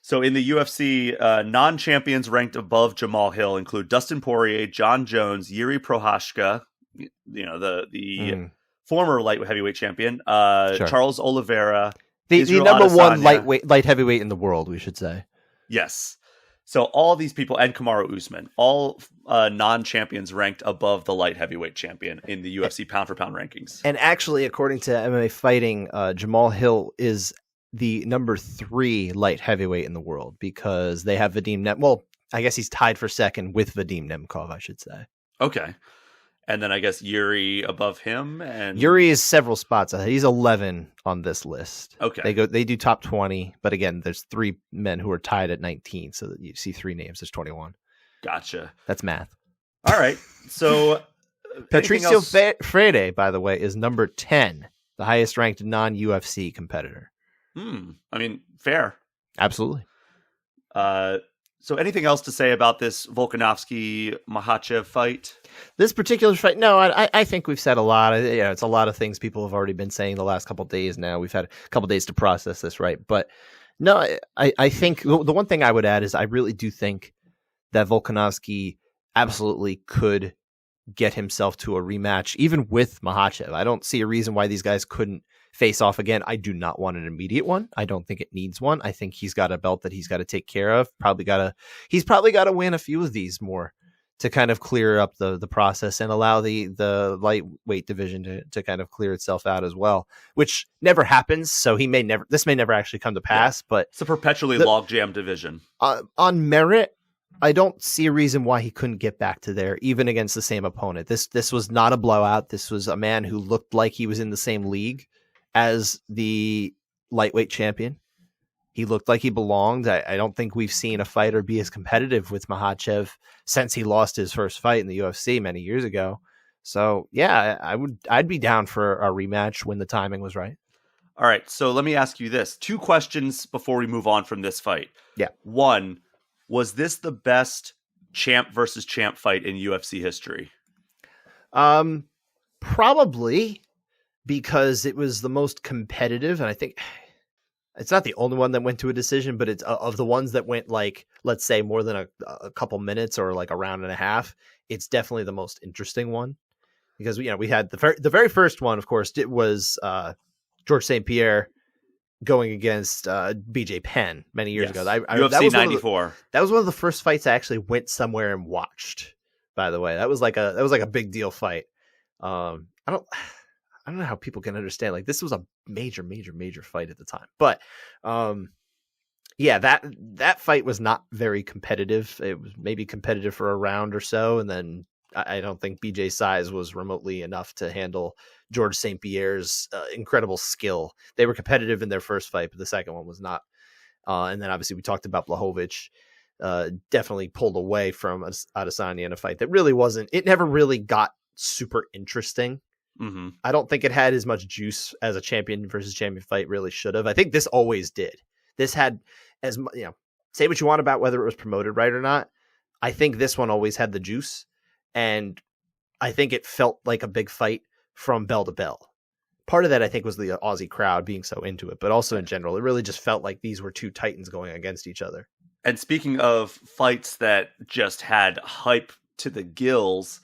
So in the UFC, non-champions ranked above Jamal Hill include Dustin Poirier, John Jones, Yuri Prochazka, you know, the former light heavyweight champion, Charles Oliveira, the number Adesanya. 1 light heavyweight in the world, we should say. Yes. So all these people, and Kamaru Usman, all non-champions ranked above the light heavyweight champion in the UFC pound-for-pound rankings. And actually, according to MMA Fighting, Jamal Hill is the number 3 light heavyweight in the world because they have Vadim Nemkov. Well, I guess he's tied for second with Vadim Nemkov, I should say. Okay. And then I guess Yuri above him, and Yuri is several spots ahead. He's 11 on this list. Okay. They do top 20, but again, there's 3 men who are tied at 19, so that you see 3 names. There's 21. Gotcha. That's math. All right. So Patricio Freire, by the way, is number 10, the highest ranked non-UFC competitor. I mean, fair. Absolutely. So anything else to say about this Volkanovski-Makhachev fight? This particular fight? No, I think we've said a lot. It's a lot of things people have already been saying the last couple of days now. We've had a couple of days to process this, right? But no, I think the one thing I would add is I really do think that Volkanovski absolutely could get himself to a rematch, even with Makhachev. I don't see a reason why these guys couldn't face off again. I do not want an immediate one. I don't think it needs one. I think he's got a belt that he's got to take care of. He's probably got to win a few of these more to kind of clear up the process and allow the lightweight division to kind of clear itself out as well, which never happens. So this may never actually come to pass, but it's a perpetually logjam division. On merit, I don't see a reason why he couldn't get back to there, even against the same opponent. This was not a blowout. This was a man who looked like he was in the same league as the lightweight champion. He looked like he belonged. I don't think we've seen a fighter be as competitive with Makhachev since he lost his first fight in the UFC many years ago. So yeah, I'd be down for a rematch when the timing was right. All right. So let me ask you this. 2 questions before we move on from this fight. Yeah. 1, was this the best champ versus champ fight in UFC history? Probably, because it was the most competitive, and I think It's not the only one that went to a decision, but it's of the ones that went like, let's say more than a couple minutes or like a round and a half. It's definitely the most interesting one because we had the very first one, of course, it was George St. Pierre going against BJ Penn many years ago. UFC 94. That was one of the first fights I actually went somewhere and watched. By the way, that was like a big deal fight. I don't know how people can understand. Like, this was a major fight at the time. But that fight was not very competitive. It was maybe competitive for a round or so, and then I don't think BJ's size was remotely enough to handle George St. Pierre's incredible skill. They were competitive in their first fight, but the second one was not. And then obviously we talked about Blachowicz. Definitely pulled away from Adesanya in a fight that really wasn't. It never really got super interesting. Mm-hmm. I don't think it had as much juice as a champion versus champion fight really should have. I think this always did. This had as say what you want about whether it was promoted right or not. I think this one always had the juice, and I think it felt like a big fight from bell to bell. Part of that I think was the Aussie crowd being so into it, but also in general, it really just felt like these were two titans going against each other. And speaking of fights that just had hype to the gills,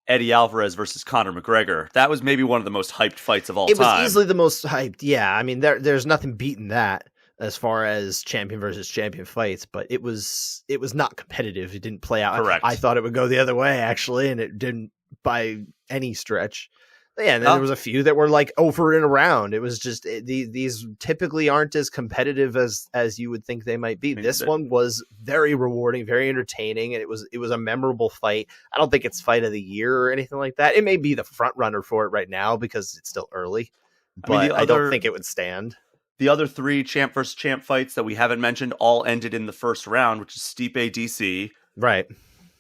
Eddie Alvarez versus Conor McGregor. That was maybe one of the most hyped fights of all time. It was easily the most hyped. Yeah, I mean, there's nothing beating that as far as champion versus champion fights, but it was not competitive. It didn't play out. Correct. I thought it would go the other way, actually, and it didn't by any stretch. Yeah, and then there was a few that were like over and around. It was just these typically aren't as competitive as you would think they might be. This one was very rewarding, very entertaining, and it was a memorable fight. I don't think it's fight of the year or anything like that. It may be the front runner for it right now because it's still early, but I don't think it would stand. The other three champ versus champ fights that we haven't mentioned all ended in the first round, which is Stipe DC. Right.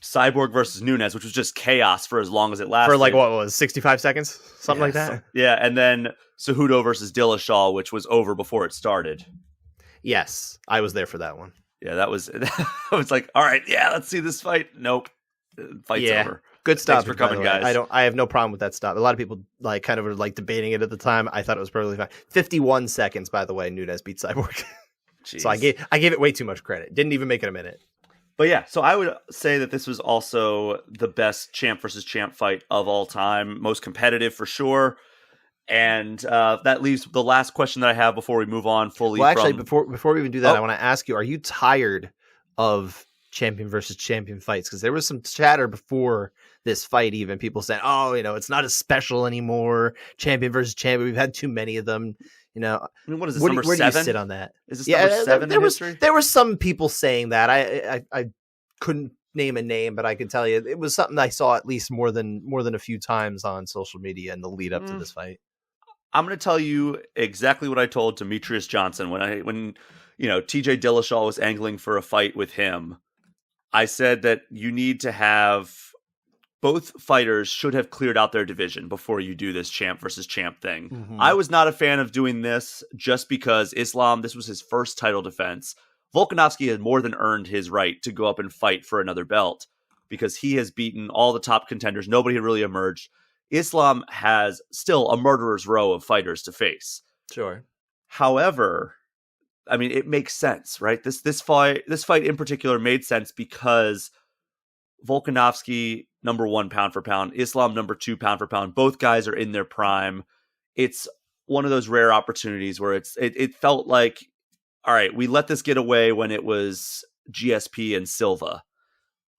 Cyborg versus Nunes, which was just chaos for as long as it lasted. For like, what was 65 seconds? Something like that? Yeah, and then Cejudo versus Dillashaw, which was over before it started. Yes, I was there for that one. Yeah, that was I was like, all right, yeah, let's see this fight. Nope. Fight's over. Good stop for coming, guys. I have no problem with that stop. A lot of people like kind of were like debating it at the time. I thought it was perfectly fine. 51 seconds, by the way, Nunes beat Cyborg. So I gave it way too much credit. Didn't even make it a minute. But yeah, so I would say that this was also the best champ versus champ fight of all time. Most competitive for sure. And that leaves the last question that I have before we move on fully. Well, actually, before we even do that, I want to ask you, are you tired of champion versus champion fights? Because there was some chatter before this fight, even people saying, oh, it's not as special anymore. Champion versus champion. We've had too many of them. I mean, what is this, number 7? Where do you sit on that? Is this number 7 in history? There were some people saying that. I couldn't name a name, but I can tell you it was something I saw at least more than a few times on social media in the lead up to this fight. I'm going to tell you exactly what I told Demetrius Johnson when TJ Dillashaw was angling for a fight with him. I said that you need to have both fighters should have cleared out their division before you do this champ versus champ thing. Mm-hmm. I was not a fan of doing this just because Islam, this was his first title defense. Volkanovski had more than earned his right to go up and fight for another belt because he has beaten all the top contenders. Nobody had really emerged. Islam has still a murderer's row of fighters to face. Sure. However, I mean, it makes sense, right? This fight in particular made sense because Volkanovski, number 1 pound for pound, Islam, number 2 pound for pound. Both guys are in their prime. It's one of those rare opportunities where it felt like, all right, we let this get away when it was GSP and Silva.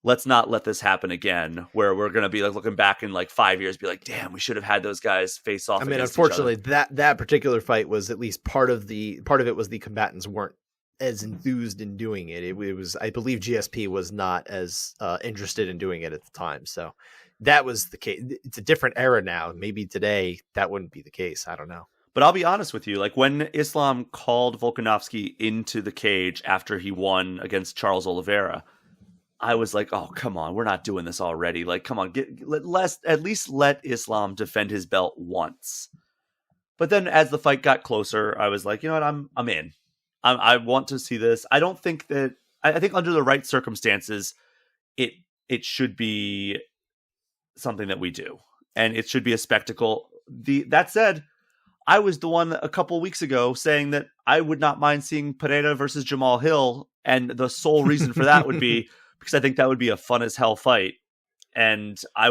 Let's not let this happen again, where we're going to be like looking back in like 5 years, be like, damn, we should have had those guys face off. I mean, unfortunately, that particular fight was at least part of it was the combatants weren't as enthused in doing it. It was, I believe, GSP was not as interested in doing it at the time. So that was the case. It's a different era now. Maybe today that wouldn't be the case. I don't know. But I'll be honest with you, like when Islam called Volkanovski into the cage after he won against Charles Oliveira, I was like, oh, come on, we're not doing this already. Like, come on, at least let Islam defend his belt once. But then as the fight got closer, I was like, you know what, I'm in. I want to see this. I don't think that, I think under the right circumstances, it should be something that we do. And it should be a spectacle. That said, I was the one a couple weeks ago saying that I would not mind seeing Pereira versus Jamal Hill, and the sole reason for that would be because I think that would be a fun as hell fight, and I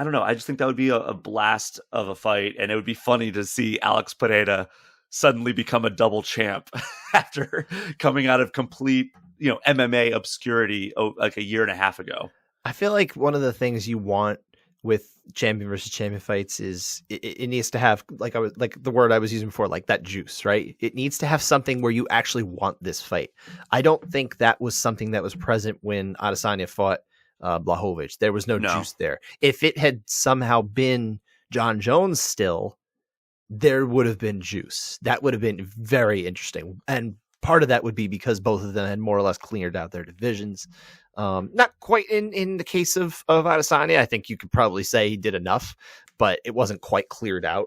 don't know, I just think that would be a blast of a fight, and it would be funny to see Alex Pereira suddenly become a double champ after coming out of complete, MMA obscurity like a year and a half ago. I feel like one of the things you want with champion versus champion fights is it needs to have, like the word I was using before, like that juice, right? It needs to have something where you actually want this fight. I don't think that was something that was present when Adesanya fought Blachowicz. There was no juice there. If it had somehow been John Jones still, there would have been juice. That would have been very interesting. And part of that would be because both of them had more or less cleared out their divisions. Not quite in the case of Adesanya. I think you could probably say he did enough, but it wasn't quite cleared out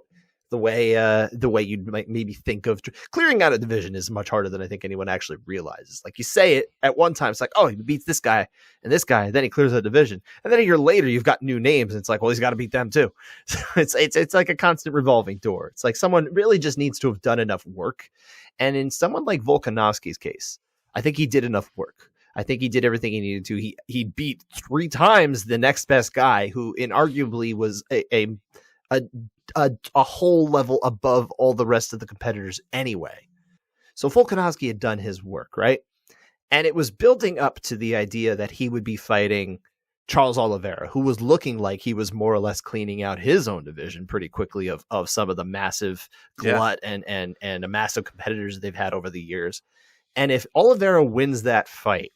the way you might maybe think of. Clearing out a division is much harder than I think anyone actually realizes. Like, you say it at one time, it's like, oh, he beats this guy and this guy, and then he clears a division, and then a year later you've got new names, and it's like, well, he's got to beat them too. So it's like a constant revolving door. It's like someone really just needs to have done enough work, and in someone like Volkanovski's case, I think he did enough work. I think he did everything he needed to. He beat 3 times the next best guy, who inarguably was a whole level above all the rest of the competitors anyway. So Volkanovski had done his work, right? And it was building up to the idea that he would be fighting Charles Oliveira, who was looking like he was more or less cleaning out his own division pretty quickly of some of the massive glut and the massive competitors they've had over the years. And if Oliveira wins that fight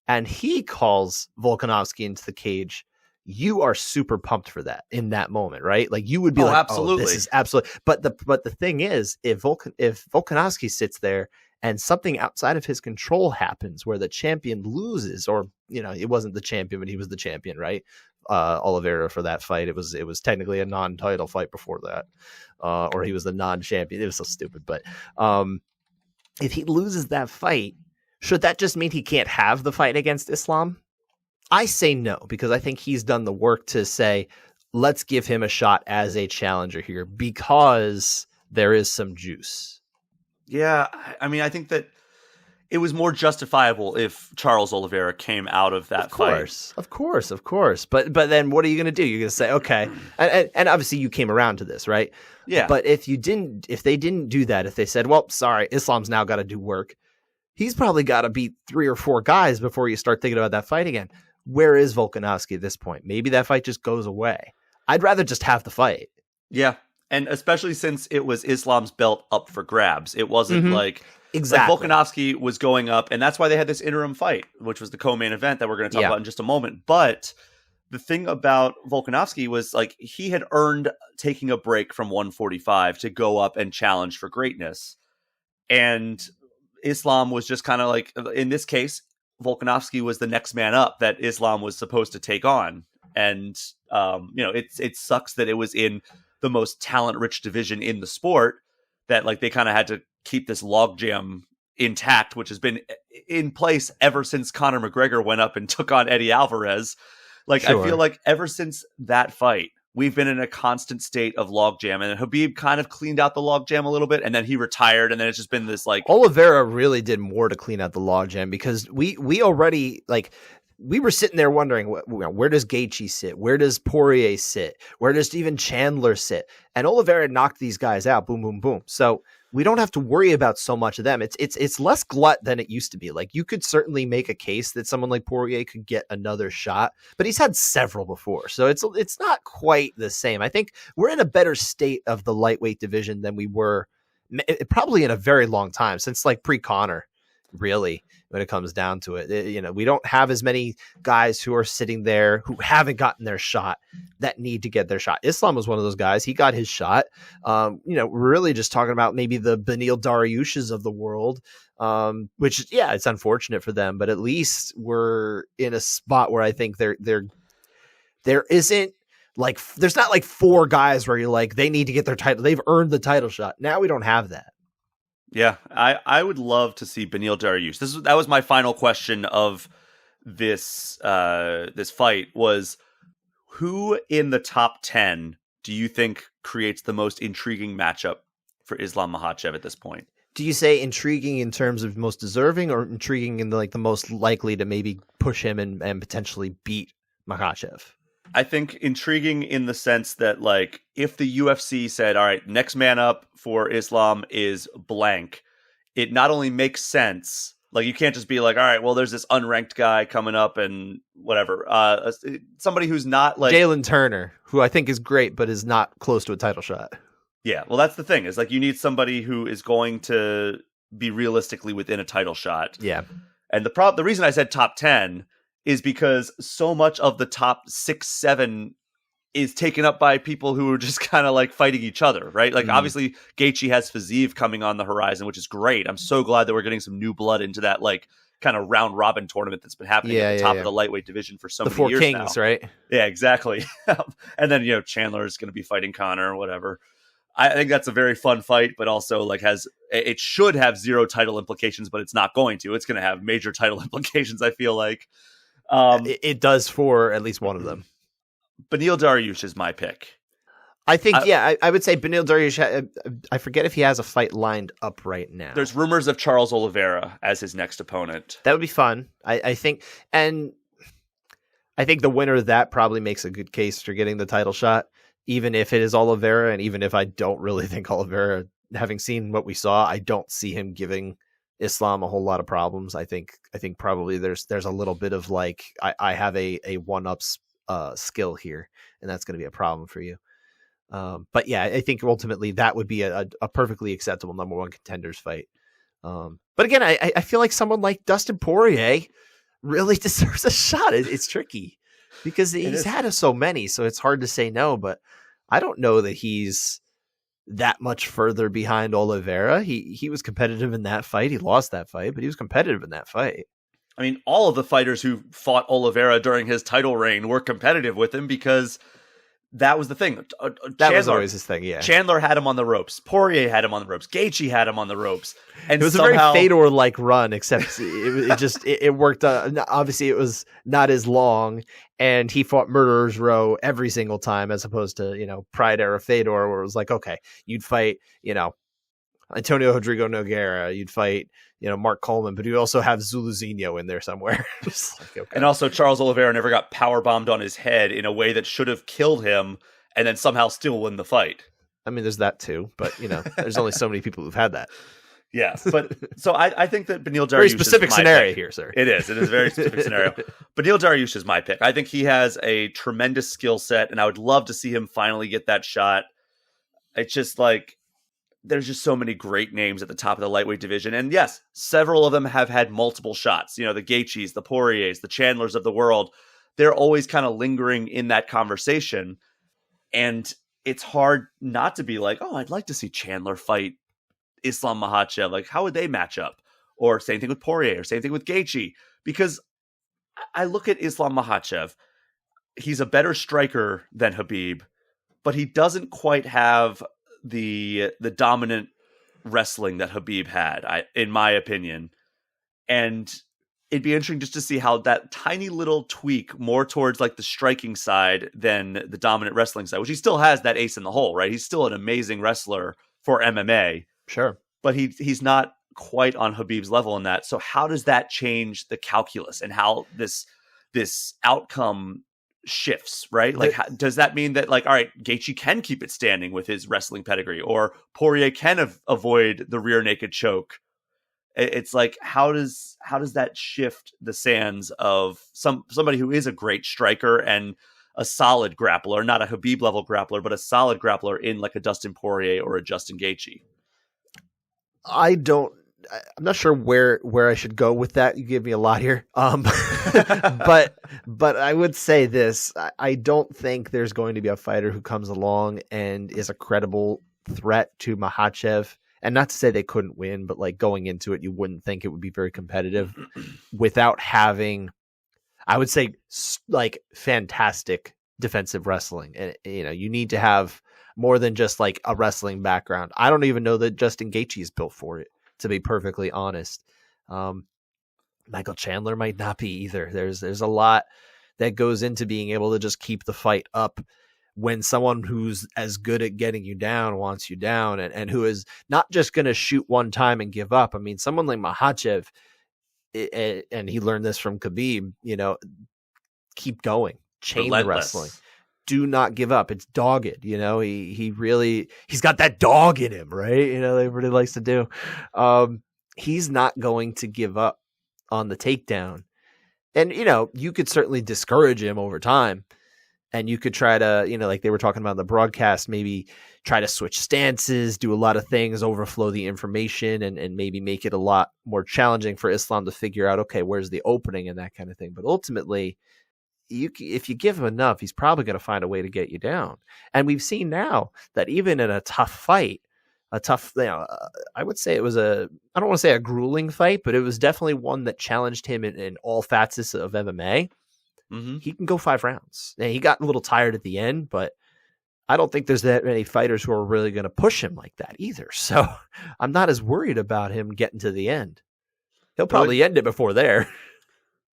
and he calls Volkanovski into the cage, you are super pumped for that in that moment, right? Like, you would be like, absolutely. Oh, this is absolutely. But the thing is, if Volkanovski sits there and something outside of his control happens where the champion loses, or, it wasn't the champion, but he was the champion, right? Oliveira, for that fight, it was technically a non-title fight before that, or he was the non-champion. It was so stupid. But if he loses that fight, should that just mean he can't have the fight against Islam? I say no, because I think he's done the work to say, let's give him a shot as a challenger here, because there is some juice. Yeah, I mean, I think that it was more justifiable if Charles Oliveira came out of that fight. Of course. But then what are you going to do? You're going to say, okay. And obviously you came around to this, right? Yeah. But if they didn't do that, if they said, well, sorry, Islam's now got to do work, he's probably got to beat 3 or 4 guys before you start thinking about that fight again. Where is Volkanovski at this point? Maybe that fight just goes away. I'd rather just have the fight. Yeah. And especially since it was Islam's belt up for grabs. It wasn't like Volkanovski was going up, and that's why they had this interim fight, which was the co-main event that we're going to talk about in just a moment. But the thing about Volkanovski was, like, he had earned taking a break from 145 to go up and challenge for greatness. And Islam was just kind of like, in this case, Volkanovski was the next man up that Islam was supposed to take on. And, it sucks that it was in the most talent-rich division in the sport that, like, they kind of had to keep this logjam intact, which has been in place ever since Conor McGregor went up and took on Eddie Alvarez. Like, sure. I feel like ever since that fight, we've been in a constant state of logjam, and Khabib kind of cleaned out the logjam a little bit, and then he retired, and then it's just been this, like, Oliveira really did more to clean out the logjam, because we already, like, we were sitting there wondering, where does Gaethje sit? Where does Poirier sit? Where does even Chandler sit? And Oliveira knocked these guys out, boom, boom, boom. So we don't have to worry about so much of them. It's less glut than it used to be. Like, you could certainly make a case that someone like Poirier could get another shot, but he's had several before. So it's not quite the same. I think we're in a better state of the lightweight division than we were probably in a very long time, since like pre-Conor, really, when it comes down to it. We don't have as many guys who are sitting there who haven't gotten their shot that need to get their shot. Islam was one of those guys. He got his shot. We're really just talking about maybe the Beneil Dariush's of the world, which, yeah, it's unfortunate for them, but at least we're in a spot where I think there isn't, like, there's not like 4 guys where you're like, they need to get their title. They've earned the title shot. Now we don't have that. Yeah, I would love to see Beneil Dariush. That was my final question of this fight, was who in the top 10 do you think creates the most intriguing matchup for Islam Makhachev at this point? Do you say intriguing in terms of most deserving, or intriguing in the most likely to maybe push him and potentially beat Makhachev? I think intriguing in the sense that, like, if the UFC said, all right, next man up for Islam is blank, it not only makes sense, like, you can't just be like, all right, well, there's this unranked guy coming up and whatever. Somebody who's not like Jalen Turner, who I think is great, but is not close to a title shot. Yeah, well, that's the thing, is like you need somebody who is going to be realistically within a title shot. Yeah. And the reason I said top 10 is because so much of the top 6, 7 is taken up by people who are just kind of like fighting each other, right? Like obviously Gaethje has Fiziev coming on the horizon, which is great. I'm so glad that we're getting some new blood into that like kind of round robin tournament that's been happening at the top of the lightweight division for so many years now. The Four Kings, right? Yeah, exactly. And then, Chandler is going to be fighting Connor or whatever. I think that's a very fun fight, but also like it should have zero title implications, but it's not going to. It's going to have major title implications, I feel like. It does for at least one of them. Beneil Dariush is my pick. I think, I would say Beneil Dariush, I forget if he has a fight lined up right now. There's rumors of Charles Oliveira as his next opponent. That would be fun. I think, and I think the winner of that probably makes a good case for getting the title shot, even if it is Oliveira, and even if I don't really think Oliveira, having seen what we saw, I don't see him giving Islam a whole lot of problems. I think probably there's a little bit of like, I have a one-ups skill here, and that's going to be a problem for you. But yeah, I think ultimately that would be a perfectly acceptable number one contenders fight. But again, I feel like someone like Dustin Poirier really deserves a shot. It's tricky because he's had so many, so it's hard to say no, but I don't know that he's that much further behind Oliveira. He was competitive in that fight. He lost that fight, but he was competitive in that fight. I mean, all of the fighters who fought Oliveira during his title reign were competitive with him because that was the thing. That was always his thing, yeah. Chandler had him on the ropes. Poirier had him on the ropes. Gaethje had him on the ropes. And it was somehow a very Fedor-like run, except it worked. Obviously, it was not as long, and he fought Murderer's Row every single time, as opposed to Pride era Fedor, where it was like, okay, you'd fight Antonio Rodrigo Nogueira, you'd fight Mark Coleman, but you also have Zuluzinho in there somewhere. Like, okay. And also Charles Oliveira never got powerbombed on his head in a way that should have killed him, and then somehow still win the fight. I mean, there's that too, but there's only so many people who've had that. Yeah, but so I think that Beneil Dariush very specific is my scenario pick. here, sir. It is a very specific scenario. Beneil Dariush is my pick. I think he has a tremendous skill set, and I would love to see him finally get that shot. It's just like, there's just so many great names at the top of the lightweight division. And yes, several of them have had multiple shots. The Gaethjes, the Poiriers, the Chandlers of the world. They're always kind of lingering in that conversation. And it's hard not to be like, oh, I'd like to see Chandler fight Islam Makhachev. Like, how would they match up? Or same thing with Poirier, or same thing with Gaethje. Because I look at Islam Makhachev. He's a better striker than Khabib, but he doesn't quite have the dominant wrestling that Khabib had, in my opinion. And it'd be interesting just to see how that tiny little tweak more towards like the striking side than the dominant wrestling side, which he still has that ace in the hole, right? He's still an amazing wrestler for MMA. Sure. But he's not quite on Khabib's level in that. So how does that change the calculus and how this outcome shifts, right? Like, does that mean that, like, all right, Gaethje can keep it standing with his wrestling pedigree, or Poirier can avoid the rear naked choke? It's like, how does that shift the sands of somebody who is a great striker and a solid grappler, not a Khabib level grappler, but a solid grappler in like a Dustin Poirier or a Justin Gaethje? I'm not sure where I should go with that. You gave me a lot here. But I would say this. I don't think there's going to be a fighter who comes along and is a credible threat to Makhachev. And not to say they couldn't win, but like going into it, you wouldn't think it would be very competitive without having, I would say, like fantastic defensive wrestling. And, you need to have more than just like a wrestling background. I don't even know that Justin Gaethje is built for it, to be perfectly honest. Michael Chandler might not be either. There's a lot that goes into being able to just keep the fight up. when someone who's as good at getting you down wants you down, and who is not just going to shoot one time and give up. I mean, someone like Makhachev, and he learned this from Khabib, keep going, chain the wrestling. Do not give up. It's dogged. He's got that dog in him, right? That everybody likes to do. He's not going to give up on the takedown. And, you could certainly discourage him over time. And you could try to, like they were talking about in the broadcast, maybe try to switch stances, do a lot of things, overflow the information, and maybe make it a lot more challenging for Islam to figure out, okay, where's the opening and that kind of thing. But ultimately, if you give him enough, he's probably going to find a way to get you down. And we've seen now that even in a tough fight, I would say it was I don't want to say a grueling fight, but it was definitely one that challenged him in all facets of MMA. Mm-hmm. He can go 5 rounds. And he got a little tired at the end, but I don't think there's that many fighters who are really going to push him like that either. So I'm not as worried about him getting to the end. He'll probably end it before there.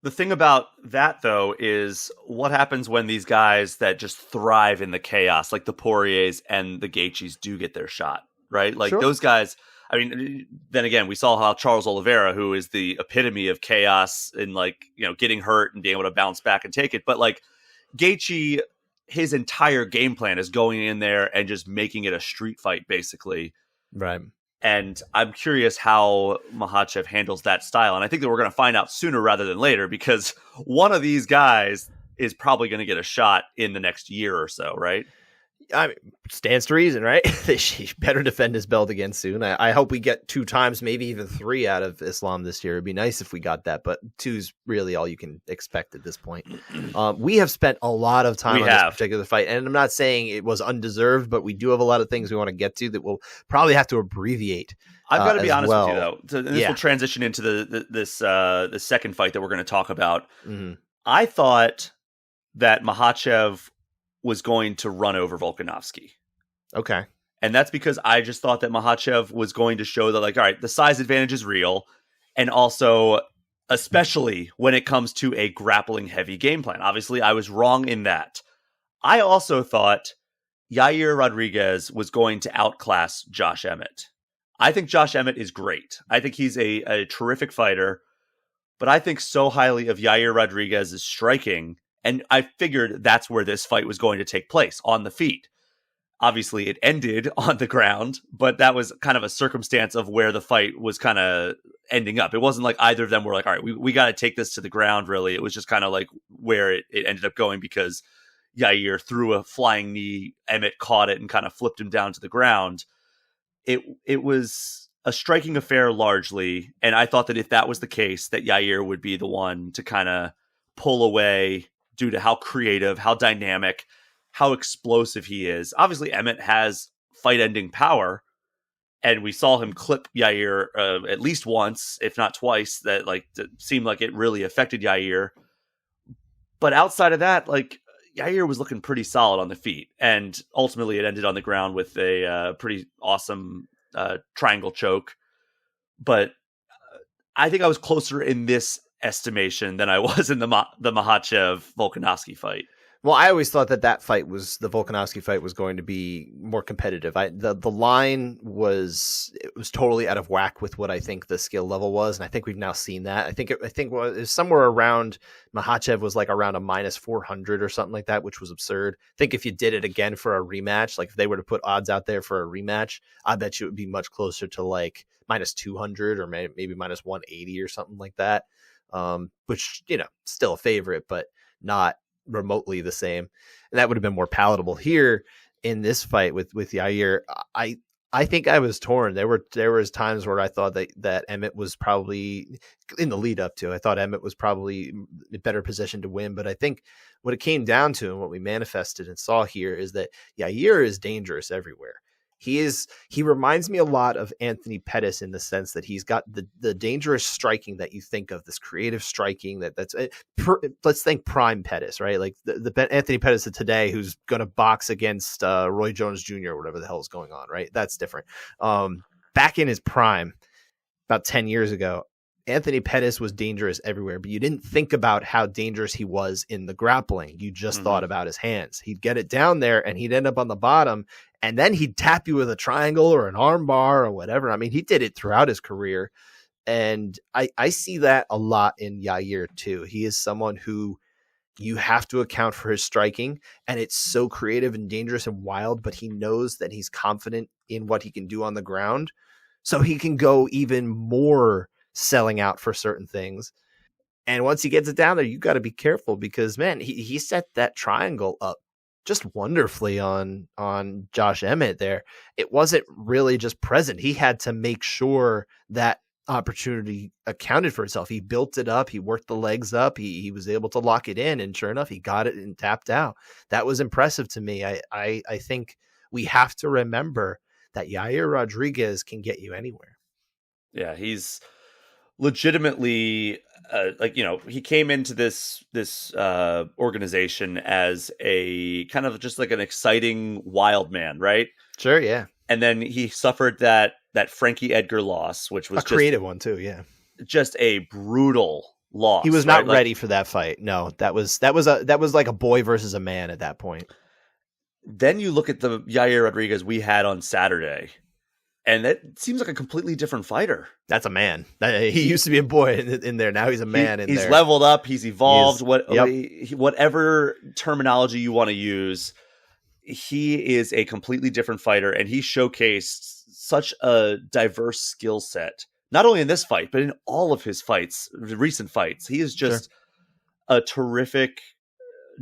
The thing about that, though, is what happens when these guys that just thrive in the chaos, like the Poiriers and the Gaethjes, do get their shot, right? Like those guys. I mean, then again, we saw how Charles Oliveira, who is the epitome of chaos and getting hurt and being able to bounce back and take it. But like Gaethje, his entire game plan is going in there and just making it a street fight, basically. Right. And I'm curious how Makhachev handles that style. And I think that we're going to find out sooner rather than later, because one of these guys is probably going to get a shot in the next year or so, right? I mean, stands to reason, right? He better defend his belt again soon. I hope we get 2 times, maybe even 3 out of Islam this year. It'd be nice if we got that, but 2's really all you can expect at this point. We have spent a lot of time on this particular fight, and I'm not saying it was undeserved, but we do have a lot of things we want to get to that we'll probably have to abbreviate. I've got to be honest with you, though. So this will transition into the second fight that we're going to talk about. Mm-hmm. I thought that Makhachev was going to run over Volkanovski. Okay. And that's because I just thought that Makhachev was going to show that, all right, the size advantage is real. And also, especially when it comes to a grappling heavy game plan. Obviously, I was wrong in that. I also thought Yair Rodriguez was going to outclass Josh Emmett. I think Josh Emmett is great. I think he's a terrific fighter. But I think so highly of Yair Rodriguez's striking. And I figured that's where this fight was going to take place, on the feet. Obviously, it ended on the ground, but that was kind of a circumstance of where the fight was kind of ending up. It wasn't like either of them were like, all right, we got to take this to the ground, really. It was just kind of like where it ended up going, because Yair threw a flying knee, Emmett caught it and kind of flipped him down to the ground. It was a striking affair largely, and I thought that if that was the case, that Yair would be the one to kind of pull away due to how creative, how dynamic, how explosive he is. Obviously, Emmett has fight-ending power, and we saw him clip Yair at least once, if not twice, that seemed like it really affected Yair. But outside of that, Yair was looking pretty solid on the feet, and ultimately it ended on the ground with a pretty awesome triangle choke. But I think I was closer in this estimation than I was in the Makhachev Volkanovski fight. Well, I always thought that fight the Volkanovski fight was going to be more competitive. The line was totally out of whack with what I think the skill level was, and I think we've now seen that. I think it was somewhere around, Makhachev was like around a minus 400 or something like that, which was absurd. I think if you did it again for a rematch, like if they were to put odds out there for a rematch, I bet you it would be much closer to like minus 200 or maybe minus 180 or something like that. Which, still a favorite, but not remotely the same. And that would have been more palatable here in this fight with Yair. I think I was torn. There was times where I thought that Emmett was probably, in the lead up to, I thought Emmett was probably in a better position to win. But I think what it came down to and what we manifested and saw here is that Yair is dangerous everywhere. He reminds me a lot of Anthony Pettis in the sense that he's got the dangerous striking that you think of, this creative striking let's think prime Pettis, right? Like the Anthony Pettis of today, who's going to box against Roy Jones Jr. or whatever the hell is going on, right? That's different. Back in his prime, about 10 years ago, Anthony Pettis was dangerous everywhere, but you didn't think about how dangerous he was in the grappling. You just thought about his hands. He'd get it down there and he'd end up on the bottom, and then he'd tap you with a triangle or an arm bar or whatever. I mean, he did it throughout his career. And I see that a lot in Yair too. He is someone who you have to account for his striking, and it's so creative and dangerous and wild, but he knows that he's confident in what he can do on the ground. So he can go even more selling out for certain things. And once he gets it down there, you got to be careful because, man, he set that triangle up just wonderfully on Josh Emmett there. It wasn't really just present. He had to make sure that opportunity accounted for itself. He built it up. He worked the legs up. He was able to lock it in, and sure enough, he got it and tapped out. That was impressive to me. I think we have to remember that Yair Rodriguez can get you anywhere. Yeah, he's legitimately he came into this organization as a kind of just like an exciting wild man, right? Sure, yeah. And then he suffered that Frankie Edgar loss, which was a creative one too, yeah. Just a brutal loss. He was not ready for that fight. No, that was like a boy versus a man at that point. Then you look at the Yair Rodriguez we had on Saturday, and that seems like a completely different fighter. That's a man. He used to be a boy in there. Now he's a man he's there. Leveled up. He's evolved. Whatever terminology you want to use, he is a completely different fighter, and he showcased such a diverse skill set, not only in this fight, but in all of his fights, recent fights. He is just a terrific,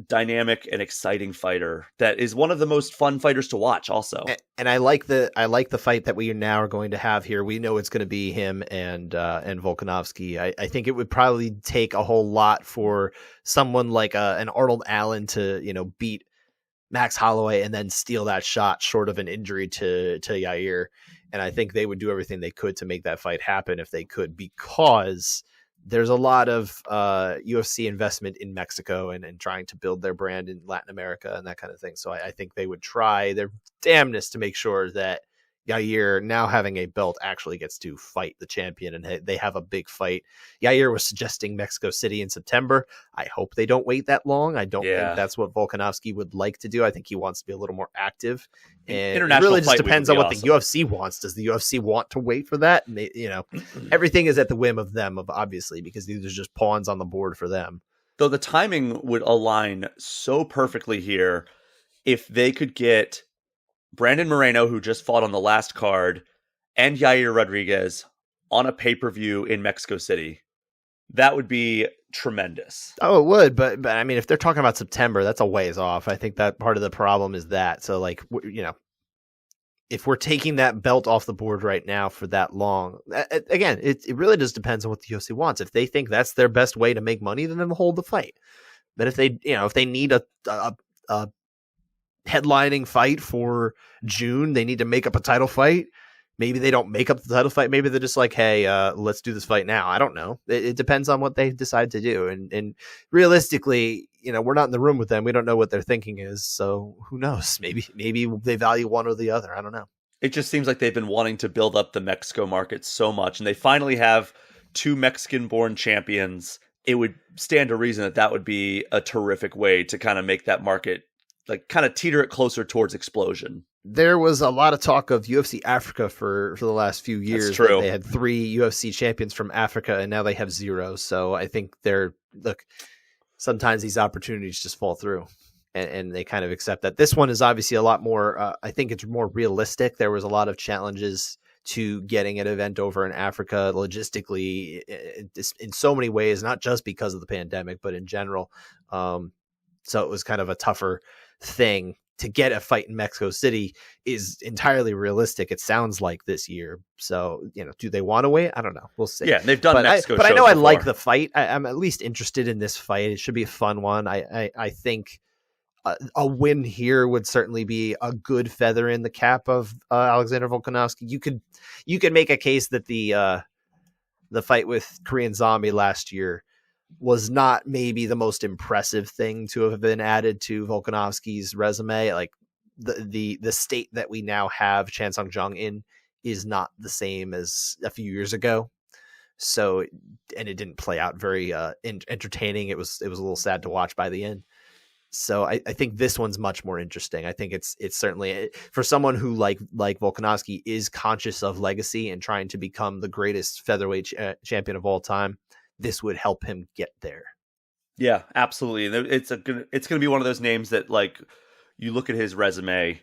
dynamic, and exciting fighter that is one of the most fun fighters to watch also. And I like the fight that we now are going to have here. We know it's going to be him and Volkanovski. I think it would probably take a whole lot for someone like an Arnold Allen to, beat Max Holloway and then steal that shot short of an injury to Yair. And I think they would do everything they could to make that fight happen if they could, because there's a lot of UFC investment in Mexico and trying to build their brand in Latin America and that kind of thing. So I think they would try their damnedest to make sure that Yair, now having a belt, actually gets to fight the champion, and they have a big fight. Yair was suggesting Mexico City in September. I hope they don't wait that long. I don't think that's what Volkanovski would like to do. I think he wants to be a little more active. And it really just depends on what the UFC wants. Does the UFC want to wait for that? And they, everything is at the whim of them, obviously, because these are just pawns on the board for them. Though the timing would align so perfectly here if they could get Brandon Moreno, who just fought on the last card, and Yair Rodriguez on a pay-per-view in Mexico City. That would be tremendous. Oh, it would, but I mean, if they're talking about September, that's a ways off. I think that part of the problem is that. So, if we're taking that belt off the board right now for that long, again, it really just depends on what the UFC wants. If they think that's their best way to make money, then they'll hold the fight. But if they need a headlining fight for June, they need to make up a title fight. Maybe they don't make up the title fight. Maybe they're just like, hey, let's do this fight now. I don't know. It depends on what they decide to do. And realistically, we're not in the room with them. We don't know what their thinking is. So who knows? Maybe they value one or the other. I don't know. It just seems like they've been wanting to build up the Mexico market so much, and they finally have two Mexican-born champions. It would stand to reason that would be a terrific way to kind of make that market kind of teeter it closer towards explosion. There was a lot of talk of UFC Africa for the last few years. That's true. They had 3 UFC champions from Africa, and now they have 0. So I think sometimes these opportunities just fall through, and they kind of accept that. This one is obviously a lot more, I think it's more realistic. There was a lot of challenges to getting an event over in Africa logistically in so many ways, not just because of the pandemic, but in general. So it was kind of a tougher thing. To get a fight in Mexico City is entirely realistic. It sounds like this year. So, do they want to wait? I don't know. We'll see. Yeah, they've done Mexico but I know before. I like the fight. I'm at least interested in this fight. It should be a fun one. I think a win here would certainly be a good feather in the cap of Alexander Volkanovski. You could make a case that the fight with Korean Zombie last year was not maybe the most impressive thing to have been added to Volkanovski's resume. Like the state that we now have Chan Sung Jung in is not the same as a few years ago. So, and it didn't play out very entertaining. It was a little sad to watch by the end. So I think this one's much more interesting. I think it's certainly for someone who like Volkanovski is conscious of legacy and trying to become the greatest featherweight champion of all time. This would help him get there. Yeah, absolutely. It's going to be one of those names that, like, you look at his resume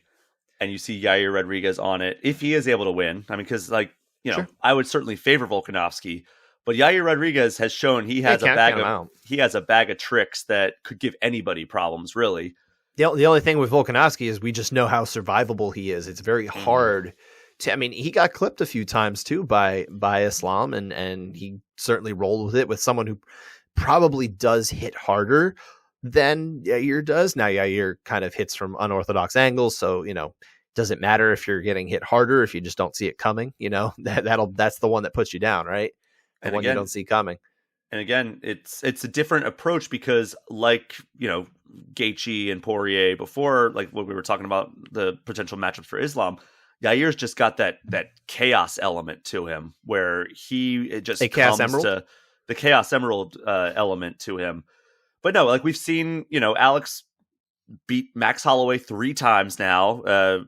and you see Yair Rodriguez on it. If he is able to win, I mean, because, like, you know, sure, I would certainly favor Volkanovski. But Yair Rodriguez has shown he has a bag of tricks that could give anybody problems, really. The only thing with Volkanovski is we just know how survivable he is. It's very hard to, I mean, he got clipped a few times too by Islam, and he certainly rolled with it with someone who probably does hit harder than Yair does. Now Yair kind of hits from unorthodox angles, so, you know, doesn't matter if you're getting hit harder if you just don't see it coming. You know, that's the one that puts you down, right? And one you don't see coming. And again, it's a different approach because, like, you know, Gaethje and Poirier before, like when we were talking about the potential matchups for Islam, Yair's just got that chaos element to him where it just comes to the Chaos Emerald element to him. But no, like we've seen, you know, Alex beat Max Holloway 3 times now.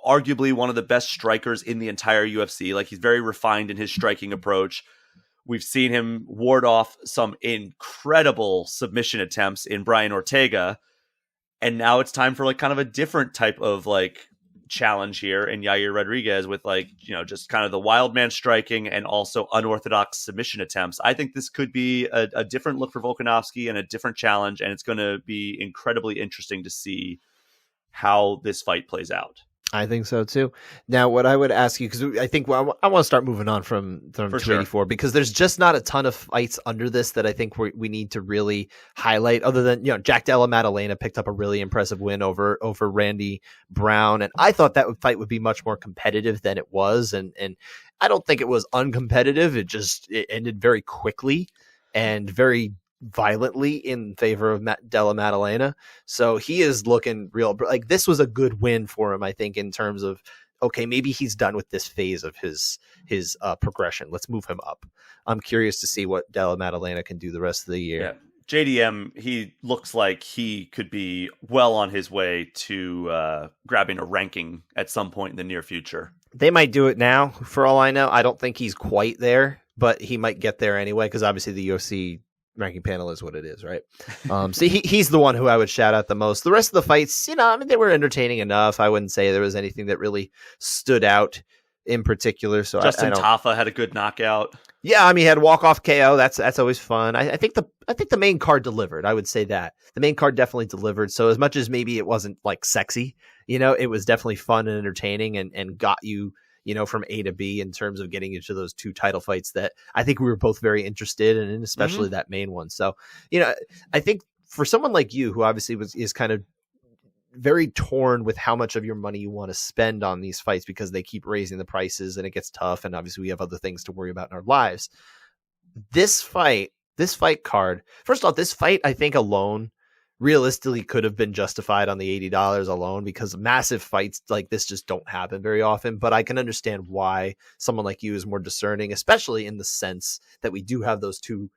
Arguably one of the best strikers in the entire UFC. Like, he's very refined in his striking approach. We've seen him ward off some incredible submission attempts in Brian Ortega. And now it's time for, like, kind of a different type of, like, challenge here in Yair Rodriguez with, like, you know, just kind of the wild man striking and also unorthodox submission attempts. I think this could be a different look for Volkanovski and a different challenge. And it's going to be incredibly interesting to see how this fight plays out. I think so too. Now, what I would ask you, because I think I want to start moving on from 284, sure, because there's just not a ton of fights under this that I think we need to really highlight. Other than, you know, Jack Della Maddalena picked up a really impressive win over Randy Brown, and I thought that fight would be much more competitive than it was, and I don't think it was uncompetitive. It ended very quickly and very violently in favor of Della Maddalena. So he is looking real, like, this was a good win for him, I think, in terms of, okay, maybe he's done with this phase of his progression. Let's move him up. I'm curious to see what Della Maddalena can do the rest of the year. Yeah. JDM, he looks like he could be well on his way to grabbing a ranking at some point in the near future. They might do it now, for all I know. I don't think he's quite there, but he might get there anyway, because obviously the UFC ranking panel is what it is, right? So he's the one who I would shout out the most. The rest of the fights, you know, I mean, they were entertaining enough. I wouldn't say there was anything that really stood out in particular. So Justin Tafa had a good knockout. Yeah, I mean, he had walk-off KO. That's always fun. I think the main card delivered. I would say that the main card definitely delivered. So as much as maybe it wasn't, like, sexy, you know, it was definitely fun and entertaining and got you, you know, from A to B in terms of getting into those 2 title fights that I think we were both very interested in, and especially that main one. So, you know, I think for someone like you, who obviously is kind of very torn with how much of your money you want to spend on these fights because they keep raising the prices and it gets tough, and obviously we have other things to worry about in our lives. This fight card, first off, this fight, I think alone realistically could have been justified on the $80 alone, because massive fights like this just don't happen very often. But I can understand why someone like you is more discerning, especially in the sense that we do have those 2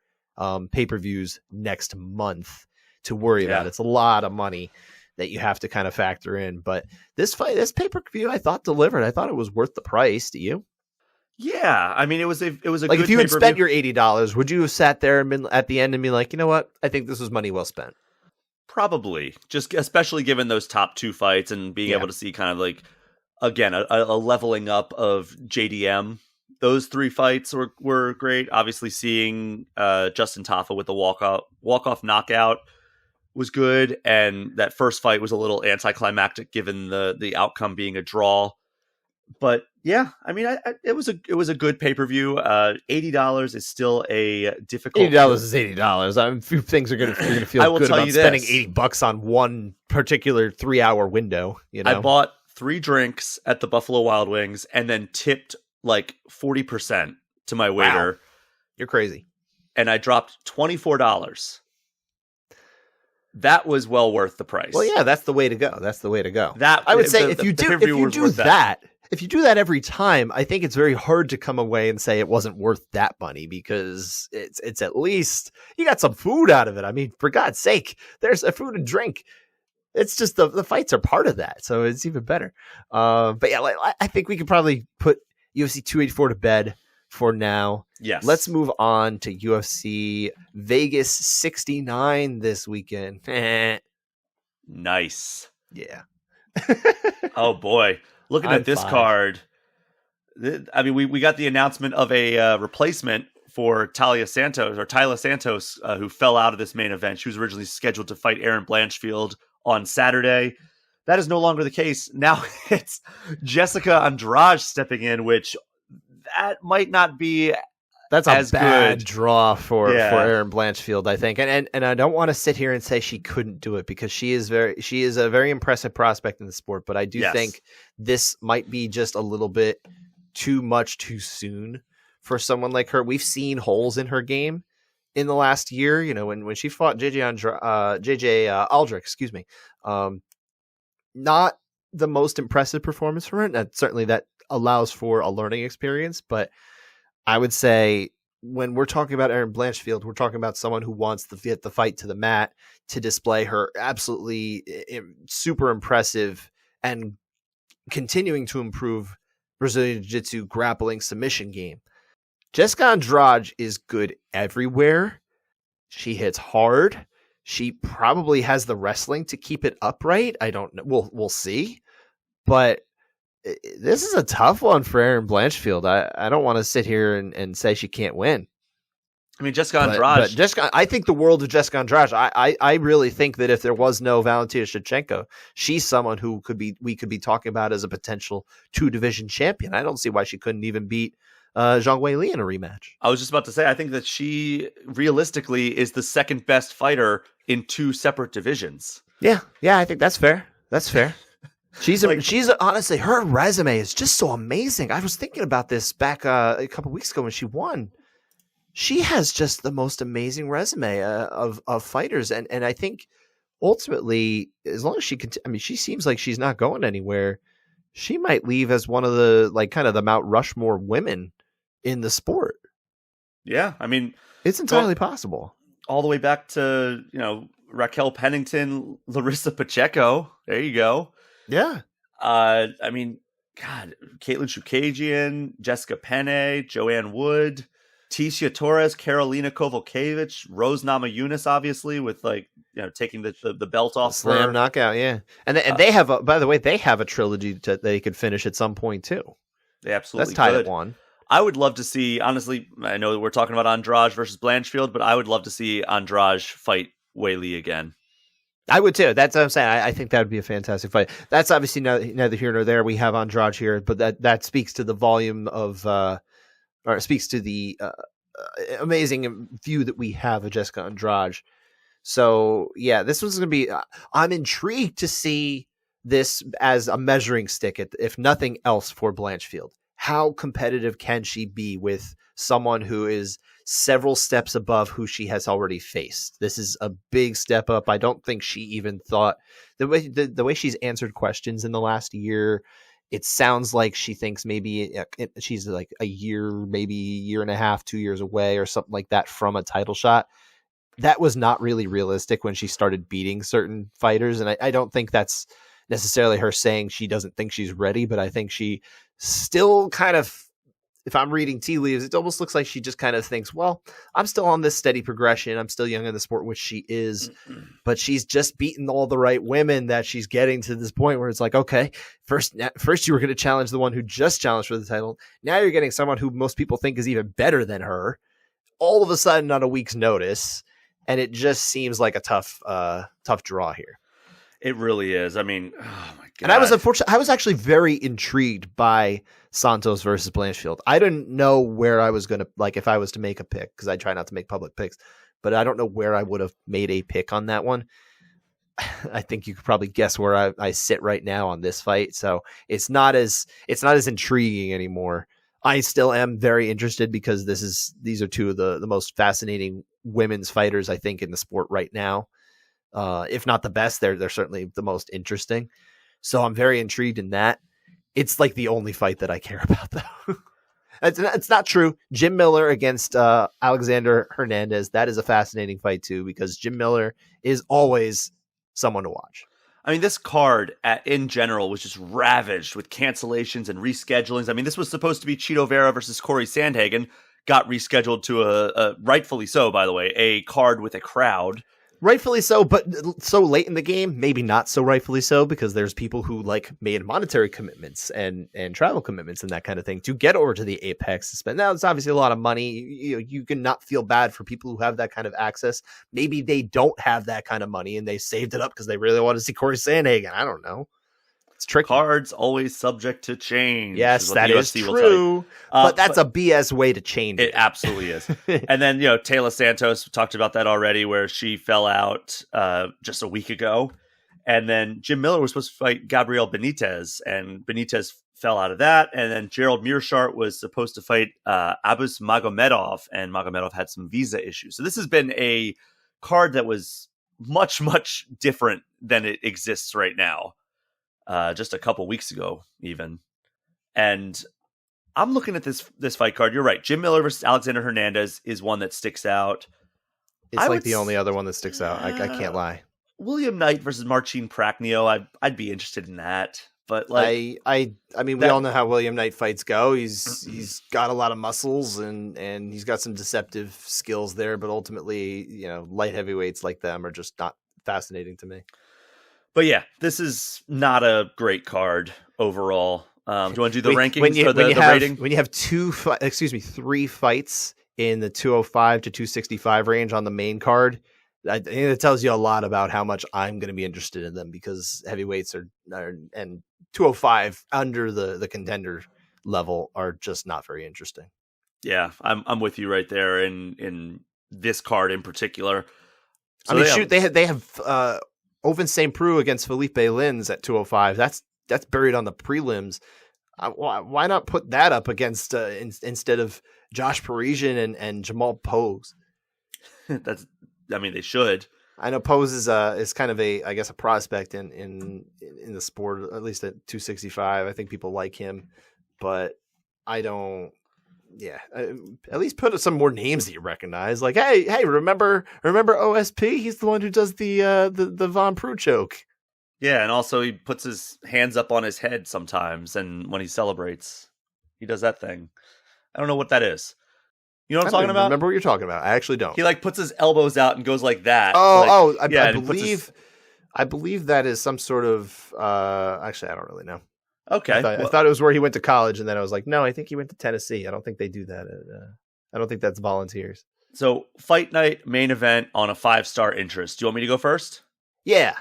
pay-per-views next month to worry about. It's a lot of money that you have to kind of factor in. But this pay-per-view, I thought delivered. I thought it was worth the price. Do you? Yeah, I mean, it was a like, good if you had pay-per-view. spent your $80, would you have sat there and been at the end and be like, you know what? I think this was money well spent. Probably, just especially given those top 2 fights and being able to see kind of, like, again, a leveling up of JDM. Those 3 fights were great. Obviously, seeing Justin Tafa with the walk-off knockout was good, and that first fight was a little anticlimactic given the outcome being a draw. But yeah, I mean, it was a good pay-per-view. $80 is still a difficult. $80 is $80. I mean, few things you're gonna feel good about spending $80 on one particular 3-hour window. You know, I bought 3 drinks at the Buffalo Wild Wings and then tipped like 40% to my waiter. Wow. You're crazy. And I dropped $24. That was well worth the price. Well, yeah, that's the way to go. That I would say if you do if you do that every time, I think it's very hard to come away and say it wasn't worth that money, because it's at least you got some food out of it. I mean, for God's sake, there's a food and drink. It's just the fights are part of that, so it's even better. But yeah, I think we could probably put UFC 284 to bed for now. Yes. Let's move on to UFC Vegas 69 this weekend. Nice. Yeah. Oh boy. Looking at this card, I mean, we got the announcement of a replacement for Taila Santos, who fell out of this main event. She was originally scheduled to fight Erin Blanchfield on Saturday. That is no longer the case. Now it's Jessica Andrade stepping in, which that might not be That's as a bad good draw for Erin Blanchfield, I think. And I don't want to sit here and say she couldn't do it, because she is a very impressive prospect in the sport, but I do think this might be just a little bit too much too soon for someone like her. We've seen holes in her game in the last year, you know, when she fought JJ Aldrich, excuse me. Not the most impressive performance from her. And certainly that allows for a learning experience, but I would say when we're talking about Erin Blanchfield, we're talking about someone who wants to get the fight to the mat, to display her absolutely super impressive and continuing to improve Brazilian Jiu-Jitsu grappling submission game. Jessica Andrade is good everywhere. She hits hard. She probably has the wrestling to keep it upright. I don't know. We'll see. But this is a tough one for Erin Blanchfield. I don't want to sit here and say she can't win. I mean, Jessica Andrade. But I think the world of Jessica Andrade. I really think that if there was no Valentina Shevchenko, she's someone who we could be talking about as a potential 2-division champion. I don't see why she couldn't even beat Zhang Weili in a rematch. I was just about to say, I think that she realistically is the second best fighter in 2 separate divisions. Yeah, I think that's fair. That's fair. She's honestly, her resume is just so amazing. I was thinking about this back a couple weeks ago when she won. She has just the most amazing resume of fighters, and I think ultimately, as long as she she seems like she's not going anywhere. She might leave as one of the kind of the Mount Rushmore women in the sport. Yeah, I mean, it's entirely possible. All the way back to Raquel Pennington, Larissa Pacheco. There you go. Yeah. I mean, God, Caitlin Chookagian, Jessica Penne, Joanne Wood, Tisha Torres, Karolina Kovalkiewicz, Rose Namajunas, obviously, with taking the belt off. Slam knockout, yeah. And they have by the way, they have a trilogy that they could finish at some point too. They absolutely That's tied could. at 1. I would love to see, honestly, I know that we're talking about Andrade versus Blanchfield, but I would love to see Andrade fight Weili again. I would too. That's what I'm saying. I think that would be a fantastic fight. That's obviously neither here nor there. We have Andrade here, but that speaks to the volume of, or it speaks to the amazing view that we have of Jessica Andrade. So yeah, this was going to be. I'm intrigued to see this as a measuring stick, if nothing else, for Blanchfield. How competitive can she be with someone who is several steps above who she has already faced? This is a big step up. I don't think she even thought the way she's answered questions in the last year. It sounds like she thinks maybe she's like a year, maybe year and a half, 2 years away or something like that from a title shot. That was not really realistic when she started beating certain fighters. And I don't think that's necessarily her saying she doesn't think she's ready, but I think she still kind of, if I'm reading tea leaves, it almost looks like she just kind of thinks, well, I'm still on this steady progression. I'm still young in the sport, which she is, but she's just beaten all the right women that she's getting to this point where it's like, okay, first you were going to challenge the one who just challenged for the title. Now you're getting someone who most people think is even better than her all of a sudden on a week's notice. And it just seems like a tough draw here. It really is. I mean, oh my God. And I was actually very intrigued by Santos versus Blanchfield. I didn't know where I was going to, if I was to make a pick, because I try not to make public picks, but I don't know where I would have made a pick on that one. I think you could probably guess where I sit right now on this fight. So it's not as intriguing anymore. I still am very interested because these are two of the most fascinating women's fighters, I think, in the sport right now. If not the best, they're certainly the most interesting. So I'm very intrigued in that. It's like the only fight that I care about, though. It's not true. Jim Miller against Alexander Hernandez. That is a fascinating fight, too, because Jim Miller is always someone to watch. I mean, this card in general was just ravaged with cancellations and reschedulings. I mean, this was supposed to be Chito Vera versus Corey Sandhagen. Got rescheduled to a rightfully so, by the way, a card with a crowd. Rightfully so, but so late in the game, maybe not so rightfully so, because there's people who like made monetary commitments and travel commitments and that kind of thing to get over to the Apex to spend. Now, it's obviously a lot of money. You can not feel bad for people who have that kind of access. Maybe they don't have that kind of money and they saved it up because they really want to see Corey Sandhagen. I don't know. It's tricky. Cards always subject to change. Yes, that is true. But that's a BS way to change it. It absolutely is. And then, Taylor Santos, we talked about that already, where she fell out just a week ago. And then Jim Miller was supposed to fight Gabriel Benitez, and Benitez fell out of that. And then Gerald Mearshart was supposed to fight Abus Magomedov, and Magomedov had some visa issues. So this has been a card that was much, much different than it exists right now. Just a couple weeks ago, even. And I'm looking at this fight card. You're right. Jim Miller versus Alexander Hernandez is one that sticks out. It's like the only other one that sticks out. I can't lie. William Knight versus Marcin Prachnio. I'd be interested in that. But like, I mean, we all know how William Knight fights go. He's got a lot of muscles and he's got some deceptive skills there. But ultimately, light heavyweights like them are just not fascinating to me. But yeah, this is not a great card overall. Do you want to do the rankings or the rating? When you have 3 fights in the 205 to 265 range on the main card, I think it tells you a lot about how much I'm going to be interested in them, because heavyweights are and 205 under the contender level are just not very interesting. Yeah, I'm with you right there in this card in particular. So they have Oven St. Preux against Felipe Lins at 205. That's buried on the prelims. Why not put that up against instead of Josh Parisian and Jamal Pose? They should. I know Pose is kind of a prospect in the sport, at least at 265. I think people like him, but I don't. Yeah, at least put some more names that you recognize. Like, hey, remember OSP? He's the one who does the Von Preux choke. Yeah, and also he puts his hands up on his head sometimes, and when he celebrates, he does that thing. I don't know what that is. You know what I'm talking about? Remember what you're talking about? I actually don't. He puts his elbows out and goes like that. I believe that is some sort of. Actually, I don't really know. Okay. I thought it was where he went to college, and then I was like, no, I think he went to Tennessee. I don't think they do that. I don't think that's volunteers. So, fight night, main event on a 5-star interest. Do you want me to go first? Yeah.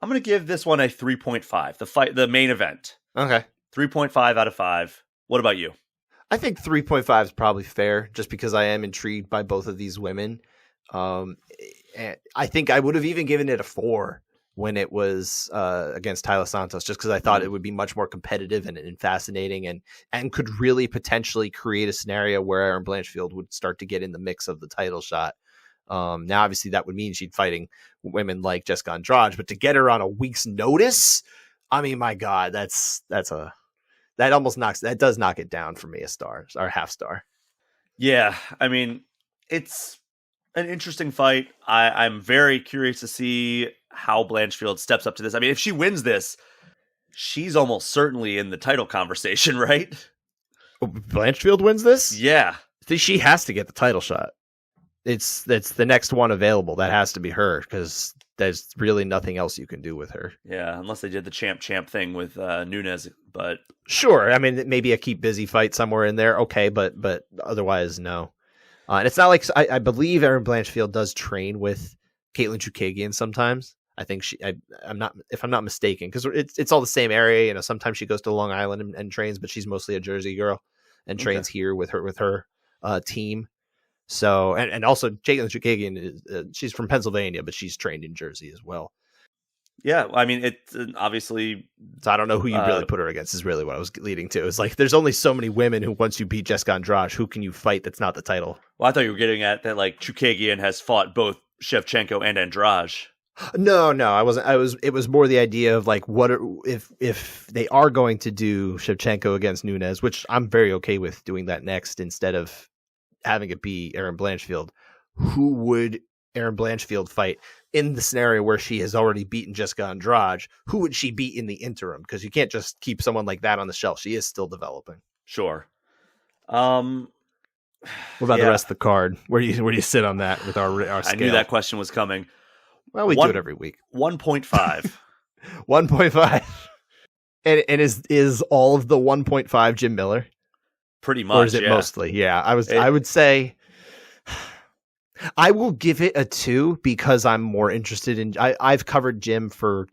I'm going to give this one a 3.5. The main event. Okay. 3.5 out of 5. What about you? I think 3.5 is probably fair, just because I am intrigued by both of these women. And I think I would have even given it a 4. When it was against Taila Santos, just because I thought it would be much more competitive and fascinating and could really potentially create a scenario where Erin Blanchfield would start to get in the mix of the title shot. Now, obviously, that would mean she'd fighting women like Jessica Andrade, but to get her on a week's notice, I mean, my God, that does knock it down for me a star or half star. Yeah, I mean, it's an interesting fight. I'm very curious to see how Blanchfield steps up to this. I mean, if she wins this, she's almost certainly in the title conversation, right? Blanchfield wins this? Yeah. She has to get the title shot. It's the next one available. That has to be her, because there's really nothing else you can do with her. Yeah, unless they did the champ thing with Nunes, but sure. I mean, maybe a keep busy fight somewhere in there. Okay, but otherwise, no. And it's not like I believe Erin Blanchfield does train with Caitlin Chukagian sometimes. I think I'm not mistaken, because it's all the same area. Sometimes she goes to Long Island and trains, but she's mostly a Jersey girl and trains here with her team. So and also Caitlin Chukagian she's from Pennsylvania, but she's trained in Jersey as well. Yeah, I mean, it's obviously. So I don't know who you really put her against. Is really what I was leading to. It's like there's only so many women who, once you beat Jessica Andrade, who can you fight that's not the title? Well, I thought you were getting at that. Like Chukagian has fought both Shevchenko and Andrade. No, I wasn't. It was more the idea of like, if they are going to do Shevchenko against Nunes, which I'm very okay with doing that next instead of having it be Erin Blanchfield. Who would Erin Blanchfield fight in the scenario where she has already beaten Jessica Andrade? Who would she beat in the interim? Because you can't just keep someone like that on the shelf. She is still developing. Sure. What about the rest of the card? Where do you sit on that with our scale? I knew that question was coming. Well, we do it every week. 1.5. 1.5. And is all of the 1.5 Jim Miller? Pretty much. Or is it mostly? Yeah, I would say I will give it a 2 because I'm more interested in. I've covered Jim for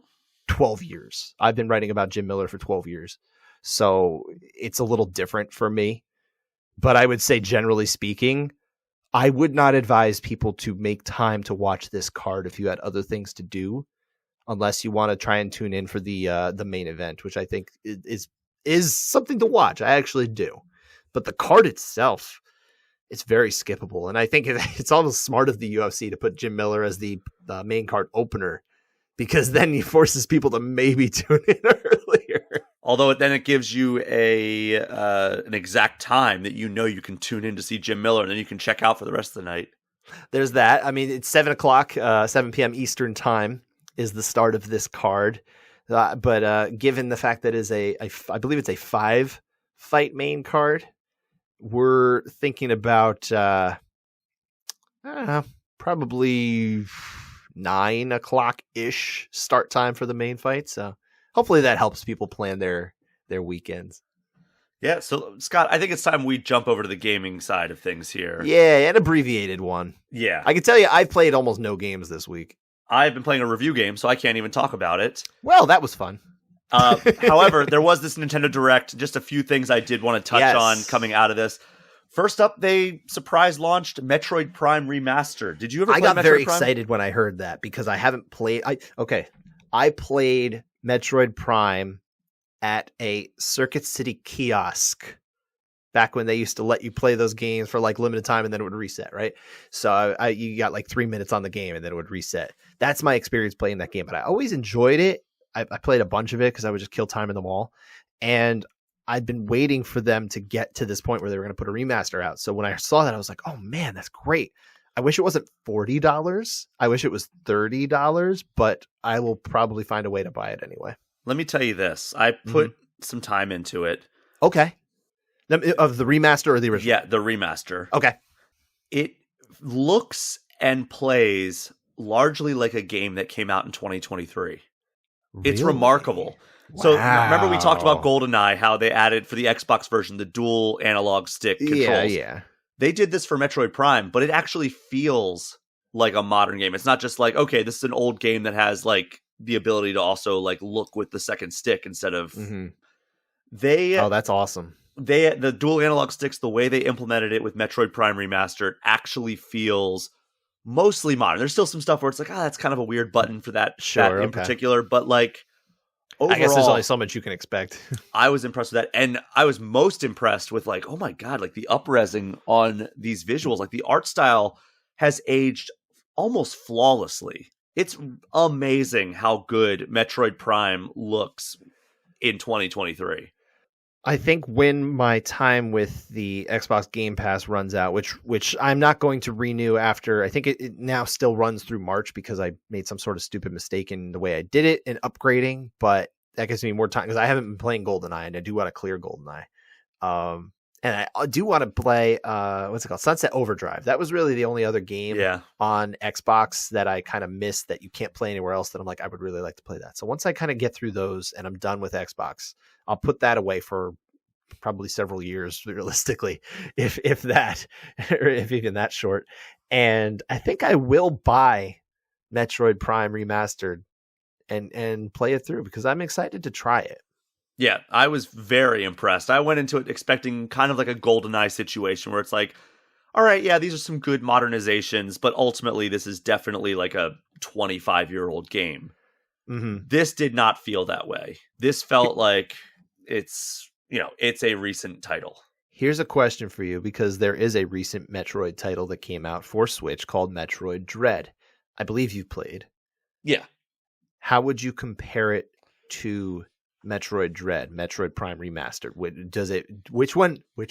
12 years. I've been writing about Jim Miller for 12 years, so it's a little different for me. But I would say, generally speaking, I would not advise people to make time to watch this card if you had other things to do, unless you want to try and tune in for the main event, which I think is something to watch. I actually do, but the card itself, it's very skippable, and I think it's almost smart of the UFC to put Jim Miller as the main card opener, because then he forces people to maybe tune in earlier. Although then it gives you an exact time that you can tune in to see Jim Miller, and then you can check out for the rest of the night. There's that. I mean, it's 7 o'clock, 7 p.m. Eastern time is the start of this card. But given the fact that I believe it's a 5-fight main card, we're thinking about probably 9 o'clock-ish start time for the main fight. So hopefully that helps people plan their weekends. Yeah, so Scott, I think it's time we jump over to the gaming side of things here. Yeah, an abbreviated one. Yeah. I can tell you I've played almost no games this week. I've been playing a review game, so I can't even talk about it. Well, that was fun. However, there was this Nintendo Direct, just a few things I did want to touch on coming out of this. First up, they surprise launched Metroid Prime Remastered. Did you ever play Metroid Prime? I got very excited when I heard that because I haven't played. I played Metroid Prime at a Circuit City kiosk back when they used to let you play those games for like limited time and then it would reset, right? So you got like 3 minutes on the game and then it would reset. That's my experience playing that game, but I always enjoyed it. I played a bunch of it because I would just kill time in the mall. And I'd been waiting for them to get to this point where they were going to put a remaster out. So when I saw that, I was like, oh man, that's great. I wish it wasn't $40. I wish it was $30, but I will probably find a way to buy it anyway. Let me tell you this. I put some time into it. Okay. Of the remaster or the original? Yeah, the remaster. Okay. It looks and plays largely like a game that came out in 2023. Really? It's remarkable. Wow. So remember we talked about GoldenEye, how they added for the Xbox version the dual analog stick controls. Yeah. They did this for Metroid Prime, but it actually feels like a modern game. It's not just like, okay, this is an old game that has like the ability to also like look with the second stick instead of that's awesome. The dual analog sticks, the way they implemented it with Metroid Prime Remastered actually feels mostly modern. There's still some stuff where it's like, that's kind of a weird button for that in particular, but like overall, I guess there's only so much you can expect. I was impressed with that, and I was most impressed with like, oh my god, like the up-resing on these visuals, like the art style has aged almost flawlessly. It's amazing how good Metroid Prime looks in 2023. I think when my time with the Xbox Game Pass runs out, which I'm not going to renew after, I think it now still runs through March because I made some sort of stupid mistake in the way I did it in upgrading, but that gives me more time because I haven't been playing GoldenEye and I do want to clear GoldenEye. And I do want to play, what's it called? Sunset Overdrive. That was really the only other game on Xbox that I kind of missed that you can't play anywhere else that I'm like, I would really like to play that. So once I kind of get through those and I'm done with Xbox, I'll put that away for probably several years, realistically, if that, or if even that short. And I think I will buy Metroid Prime Remastered and play it through because I'm excited to try it. Yeah, I was very impressed. I went into it expecting kind of like a GoldenEye situation where it's like, all right, yeah, these are some good modernizations, but ultimately this is definitely like a 25-year-old game. Mm-hmm. This did not feel that way. This felt like it's a recent title. Here's a question for you, because there is a recent Metroid title that came out for Switch called Metroid Dread. I believe you've played. Yeah. How would you compare it to Metroid Dread, Metroid Prime Remastered? Which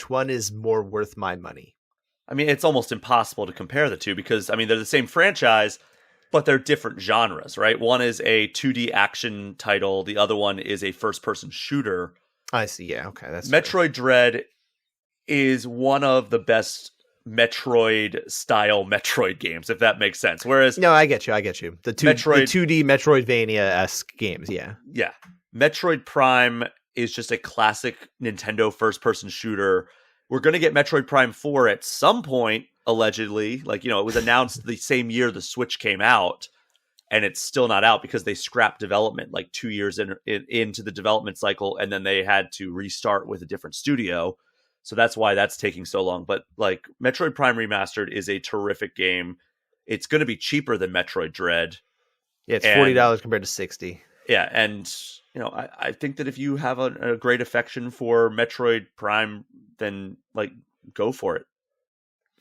one is more worth my money? I mean, it's almost impossible to compare the two because, I mean, they're the same franchise, but they're different genres, right? One is a 2D action title. The other one is a first-person shooter. I see. Yeah. Okay. That's Metroid Dread is one of the best Metroid-style Metroid games, if that makes sense. Whereas... No, I get you. The 2D Metroidvania-esque games, yeah. Yeah. Metroid Prime is just a classic Nintendo first-person shooter. We're going to get Metroid Prime 4 at some point, allegedly. Like, it was announced the same year the Switch came out, and it's still not out because they scrapped development like 2 years into the development cycle, and then they had to restart with a different studio. So that's why that's taking so long. But like Metroid Prime Remastered is a terrific game. It's going to be cheaper than Metroid Dread. Yeah, it's $40 compared to $60. Yeah, and I think that if you have a great affection for Metroid Prime, then like go for it.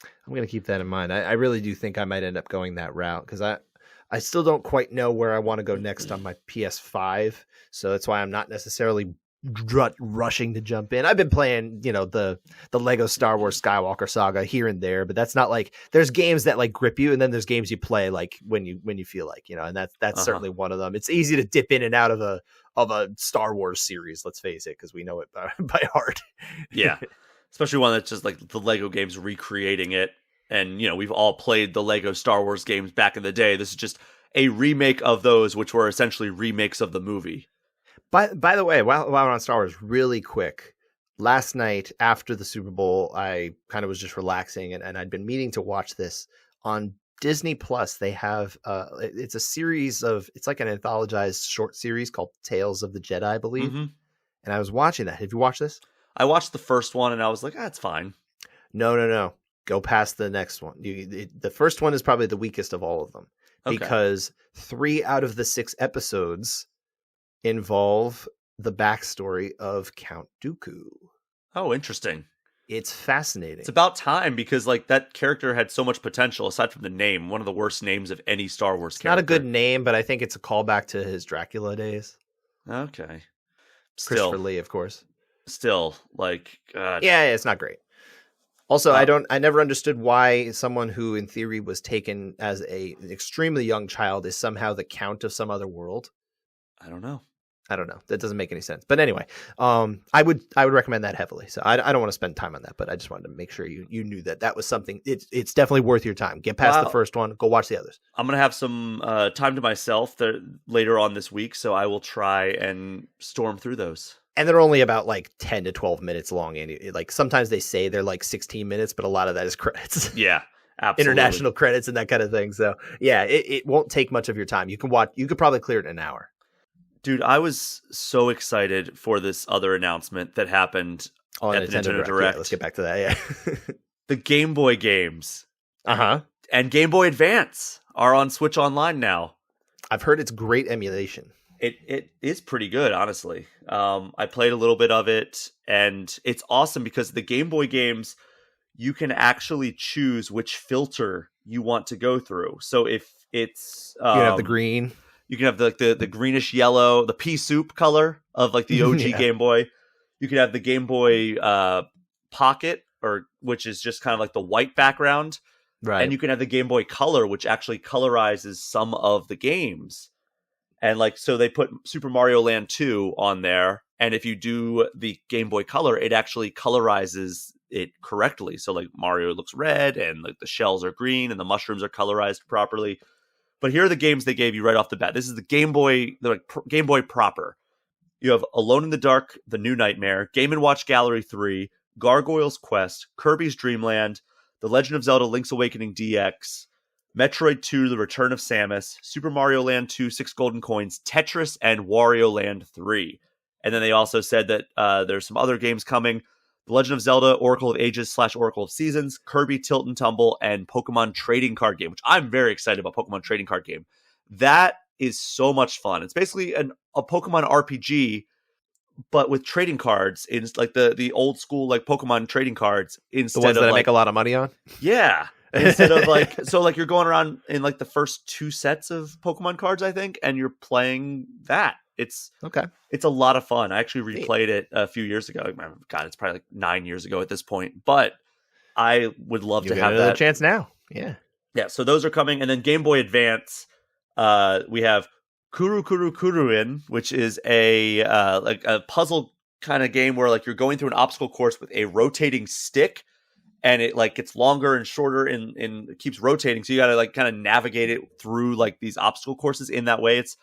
I'm going to keep that in mind. I really do think I might end up going that route because I still don't quite know where I want to go next on my PS5. So that's why I'm not necessarily rushing to jump in. I've been playing, the Lego Star Wars Skywalker Saga here and there, but that's not like there's games that like grip you, and then there's games you play like when you feel like, and that's certainly one of them. It's easy to dip in and out of a Star Wars series, let's face it, because we know it by heart. Yeah, especially one that's just like the Lego games recreating it, and we've all played the Lego Star Wars games back in the day. This is just a remake of those, which were essentially remakes of the movie. By the way, while we're on Star Wars, really quick, last night after the Super Bowl, I kind of was just relaxing, and I'd been meaning to watch this on Disney Plus. They have it's a series it's like an anthologized short series called Tales of the Jedi, I believe. Mm-hmm. And I was watching that. Have you watched this? I watched the first one, and I was like, it's fine. No. Go past the next one. The first one is probably the weakest of all of them because 3 out of the 6 episodes involve the backstory of Count Dooku. Oh, interesting. It's fascinating. It's about time because like that character had so much potential aside from the name. One of the worst names of any Star Wars character. Not a good name, but I think it's a callback to his Dracula days. Okay. Christopher Lee, of course. Still, like, God. Yeah, it's not great. Also, I never understood why someone who in theory was taken as an extremely young child is somehow the count of some other world. I don't know. That doesn't make any sense. But anyway, I would recommend that heavily. So I don't want to spend time on that, but I just wanted to make sure you knew that was something. It's definitely worth your time. Get past the first one. Go watch the others. I'm going to have some time to myself later on this week, so I will try and storm through those. And they're only about like 10 to 12 minutes long. And like sometimes they say they're like 16 minutes, but a lot of that is credits. Yeah, absolutely. International credits and that kind of thing. So yeah, it won't take much of your time. You could probably clear it in an hour. Dude, I was so excited for this other announcement that happened at the Nintendo Direct. Yeah, let's get back to that. Yeah. The Game Boy games. Uh-huh. And Game Boy Advance are on Switch Online now. I've heard it's great emulation. It is pretty good, honestly. I played a little bit of it, and it's awesome because the Game Boy games, you can actually choose which filter you want to go through. So if it's... you have the green... You can have the greenish yellow, the pea soup color of like the OG Game Boy. You can have the Game Boy Pocket, which is just kind of like the white background. Right. And you can have the Game Boy Color, which actually colorizes some of the games. And like, so they put Super Mario Land 2 on there. And if you do the Game Boy Color, it actually colorizes it correctly. So like Mario looks red and like the shells are green and the mushrooms are colorized properly. But here are the games they gave you right off the bat. This is the Game Boy, Game Boy proper. You have Alone in the Dark, The New Nightmare, Game & Watch Gallery 3, Gargoyle's Quest, Kirby's Dream Land, The Legend of Zelda Link's Awakening DX, Metroid 2, The Return of Samus, Super Mario Land 2, 6 Golden Coins, Tetris, and Wario Land 3. And then they also said that there's some other games coming. The Legend of Zelda, Oracle of Ages / Oracle of Seasons, Kirby Tilt and Tumble, and Pokemon Trading Card Game, which I'm very excited about. Pokemon Trading Card Game. That is so much fun. It's basically a Pokemon RPG, but with trading cards. It's like the old school like Pokemon trading cards instead the ones of that I like, make a lot of money on. Yeah. instead of like, so like you're going around in like the first 2 sets of Pokemon cards, I think, and you're playing that. It's a lot of fun. I actually replayed it a few years ago. God, it's probably like 9 years ago at this point, but I would love to have that chance now. Yeah. So those are coming. And then Game Boy Advance, we have Kuru Kuru Kuruin, which is a like a puzzle kind of game where like you're going through an obstacle course with a rotating stick, and it like gets longer and shorter and it keeps rotating. So you got to like kind of navigate it through like these obstacle courses in that way. It's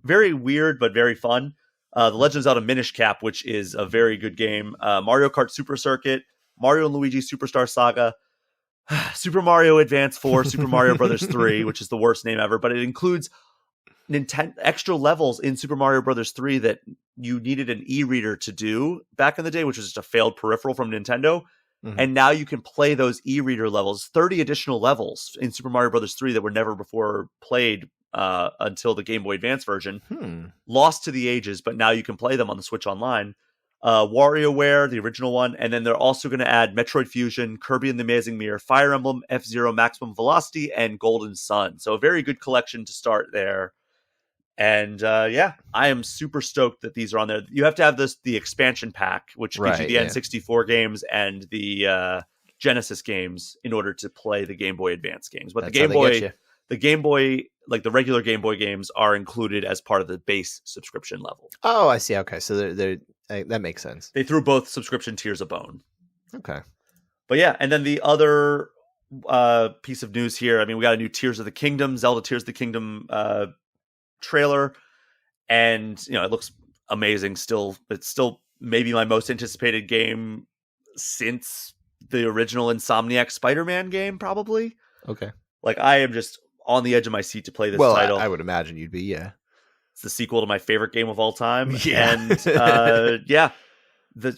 very weird, but very fun. The Legend of Zelda Minish Cap, which is a very good game. Mario Kart Super Circuit, Mario and Luigi Superstar Saga, Super Mario Advance 4, Super Mario Brothers 3, which is the worst name ever, but it includes extra levels in Super Mario Brothers 3 that you needed an e-reader to do back in the day, which was just a failed peripheral from Nintendo. And now you can play those e-reader levels, 30 additional levels in Super Mario Brothers 3 that were never before played until the Game Boy Advance version. Lost to the ages, but now you can play them on the Switch Online. WarioWare, the original one, and then they're also going to add Metroid Fusion, Kirby and the Amazing Mirror, Fire Emblem, F-Zero Maximum Velocity, and Golden Sun. So a very good collection to start there. And I am super stoked that these are on there. You have to have the expansion pack, which gives you the N64 games and the Genesis games in order to play the Game Boy Advance games. But the Game Boy, like the regular Game Boy games, are included as part of the base subscription level. Oh, I see. Okay, so that makes sense. They threw both subscription tiers a bone. Okay, but yeah, and then the other piece of news here. I mean, we got a new Tears of the Kingdom, Zelda Tears of the Kingdom trailer, and it looks amazing. It's still maybe my most anticipated game since the original Insomniac Spider-Man game, probably. Okay, like I am just on the edge of my seat to play this title. I would imagine you'd be. Yeah, it's the sequel to my favorite game of all time. Yeah, and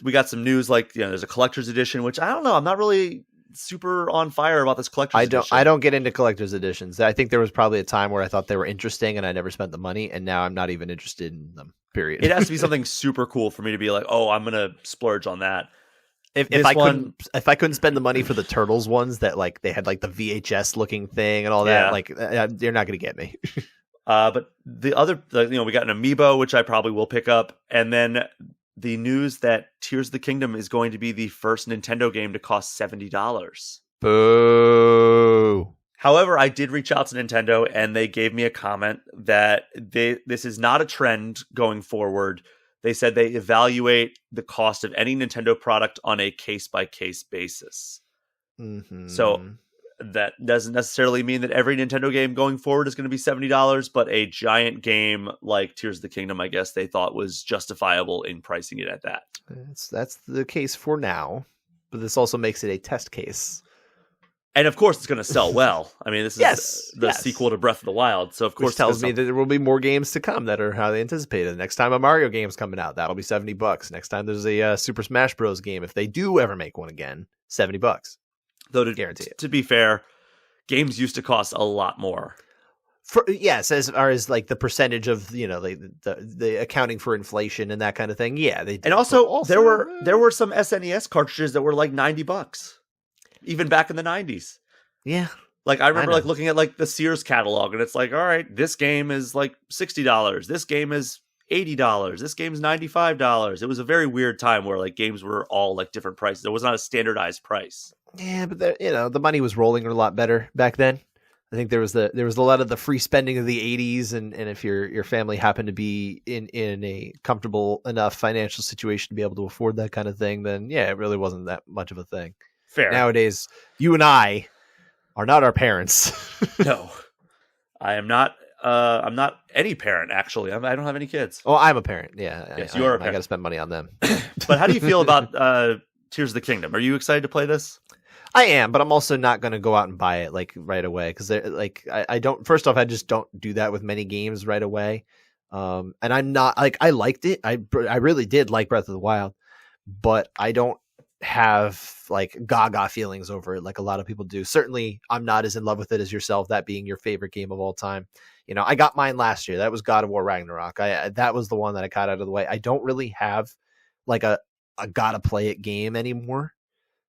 we got some news like there's a collector's edition, which I don't know. I'm not really super on fire about this collector's edition. I don't get into collector's editions. I think there was probably a time where I thought they were interesting and I never spent the money, and now I'm not even interested in them, period. It has to be something super cool for me to be like, oh, I'm gonna splurge on that. If I couldn't spend the money for the Turtles ones that like they had like the VHS looking thing and all that, like you're not gonna get me. But the other, we got an Amiibo, which I probably will pick up, and then the news that Tears of the Kingdom is going to be the first Nintendo game to cost $70. Boo. However, I did reach out to Nintendo, and they gave me a comment that this is not a trend going forward. They said they evaluate the cost of any Nintendo product on a case-by-case basis. So that doesn't necessarily mean that every Nintendo game going forward is going to be $70, but a giant game like Tears of the Kingdom, I guess they thought was justifiable in pricing it at that. That's the case for now, but this also makes it a test case. And of course, it's going to sell well. I mean, this is the sequel to Breath of the Wild, so of course, which tells me that there will be more games to come that are how they anticipated. Next time a Mario game's coming out, that'll be $70. Next time there's a Super Smash Bros. Game, if they do ever make one again, $70. Though to be fair, games used to cost a lot more. As far as like the percentage of the accounting for inflation and that kind of thing. Yeah, they did. And also there were some SNES cartridges that were like $90, even back in the 90s. Yeah, like I remember like looking at like the Sears catalog, and it's like, all right, this game is like $60. This game is $80. This game's $95. It was a very weird time where like games were all like different prices. There was not a standardized price. Yeah, but the money was rolling a lot better back then. I think there was a lot of the free spending of the 80s, and if your family happened to be in a comfortable enough financial situation to be able to afford that kind of thing, then yeah, it really wasn't that much of a thing. Fair. Nowadays, you and I are not our parents. No, I am not. I'm not any parent, actually. I don't have any kids. Oh, I'm a parent. Yeah. Yes, you are a parent. I got to spend money on them. But how do you feel about Tears of the Kingdom? Are you excited to play this? I am, but I'm also not going to go out and buy it like right away because I don't. First off, I just don't do that with many games right away. And I'm not like I liked it. I really did like Breath of the Wild, but I don't have like gaga feelings over it like a lot of people do. Certainly, I'm not as in love with it as yourself. That being your favorite game of all time. I got mine last year. That was God of War Ragnarok. That was the one that I got out of the way. I don't really have like a gotta play it game anymore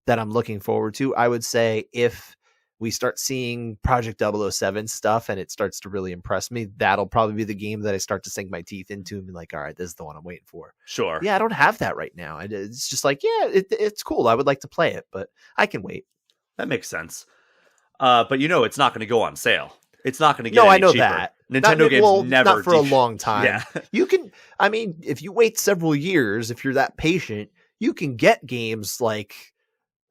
that I'm looking forward to. I would say if we start seeing Project 007 stuff and it starts to really impress me, that'll probably be the game that I start to sink my teeth into and be like, all right, this is the one I'm waiting for. Sure. Yeah, I don't have that right now. It's just like, yeah, it's cool. I would like to play it, but I can wait. That makes sense. But it's not going to go on sale. It's not going to get I any know cheaper. that. Nintendo games never. Not for a long time. Yeah. You can, I mean, if you wait several years, if you're that patient, you can get games like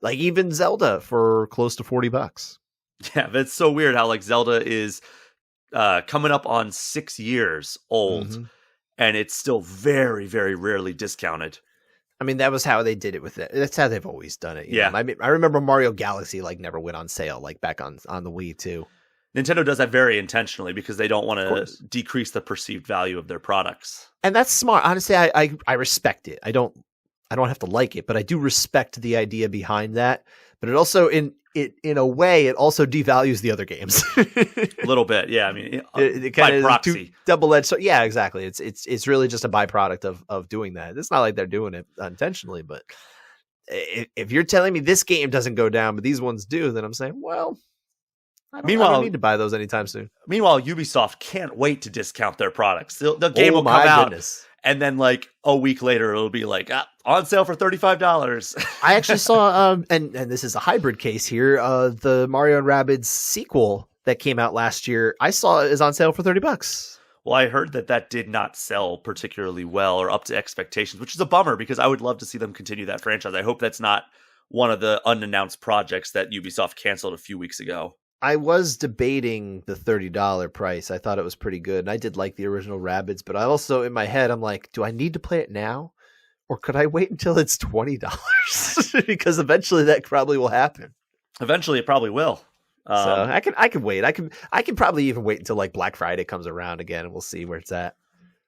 even Zelda for close to $40. Yeah, that's so weird how like Zelda is coming up on 6 years old, and it's still very, very rarely discounted. I mean, that was how they did it with it. That's how they've always done it. Yeah. I mean, I remember Mario Galaxy never went on sale back on the Wii too. Nintendo does that very intentionally because they don't want to decrease the perceived value of their products. And that's smart. Honestly, I respect it. I don't have to like it, but I do respect the idea behind that. But it also in a way, it also devalues the other games. A little bit, yeah. I mean, it by proxy, double-edged. So yeah, exactly. It's really just a byproduct of doing that. It's not like they're doing it intentionally, but if you're telling me this game doesn't go down, but these ones do, then I'm saying, well, I don't need to buy those anytime soon. Meanwhile, Ubisoft can't wait to discount their products. The game will come out. Goodness. And then, like, a week later, it'll be like, on sale for $35. I actually saw, and this is a hybrid case here, the Mario and Rabbids sequel that came out last year, I saw is on sale for $30. Well, I heard that did not sell particularly well or up to expectations, which is a bummer because I would love to see them continue that franchise. I hope that's not one of the unannounced projects that Ubisoft canceled a few weeks ago. I was debating the $30 price. I thought it was pretty good. And I did like the original Rabbids, but I also, in my head, I'm like, do I need to play it now? Or could I wait until it's $20? Because eventually that probably will happen. Eventually it probably will. So I can wait. I can probably even wait until like Black Friday comes around again and we'll see where it's at.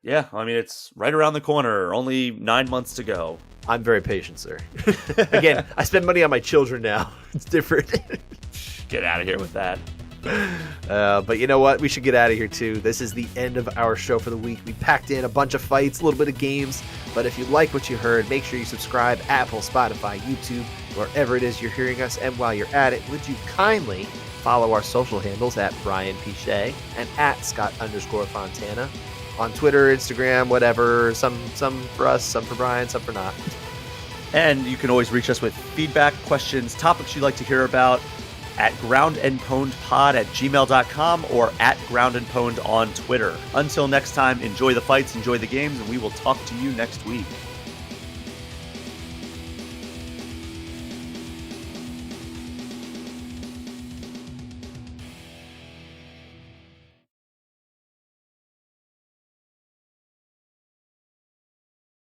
Yeah, I mean, it's right around the corner. Only 9 months to go. I'm very patient, sir. Again, I spend money on my children now. It's different. Get out of here with that. But you know what? We should get out of here too. This is the end of our show for the week. We packed in a bunch of fights, a little bit of games. But if you like what you heard, make sure you subscribe Apple, Spotify, YouTube, wherever it is you're hearing us. And while you're at it, would you kindly follow our social handles at Brian Pichet and at Scott_Fontana on Twitter, Instagram, whatever. Some for us, some for Brian, some for not. And you can always reach us with feedback, questions, topics you'd like to hear about at groundandpwnedpod@gmail.com or at groundandpwned on Twitter. Until next time, enjoy the fights, enjoy the games, and we will talk to you next week.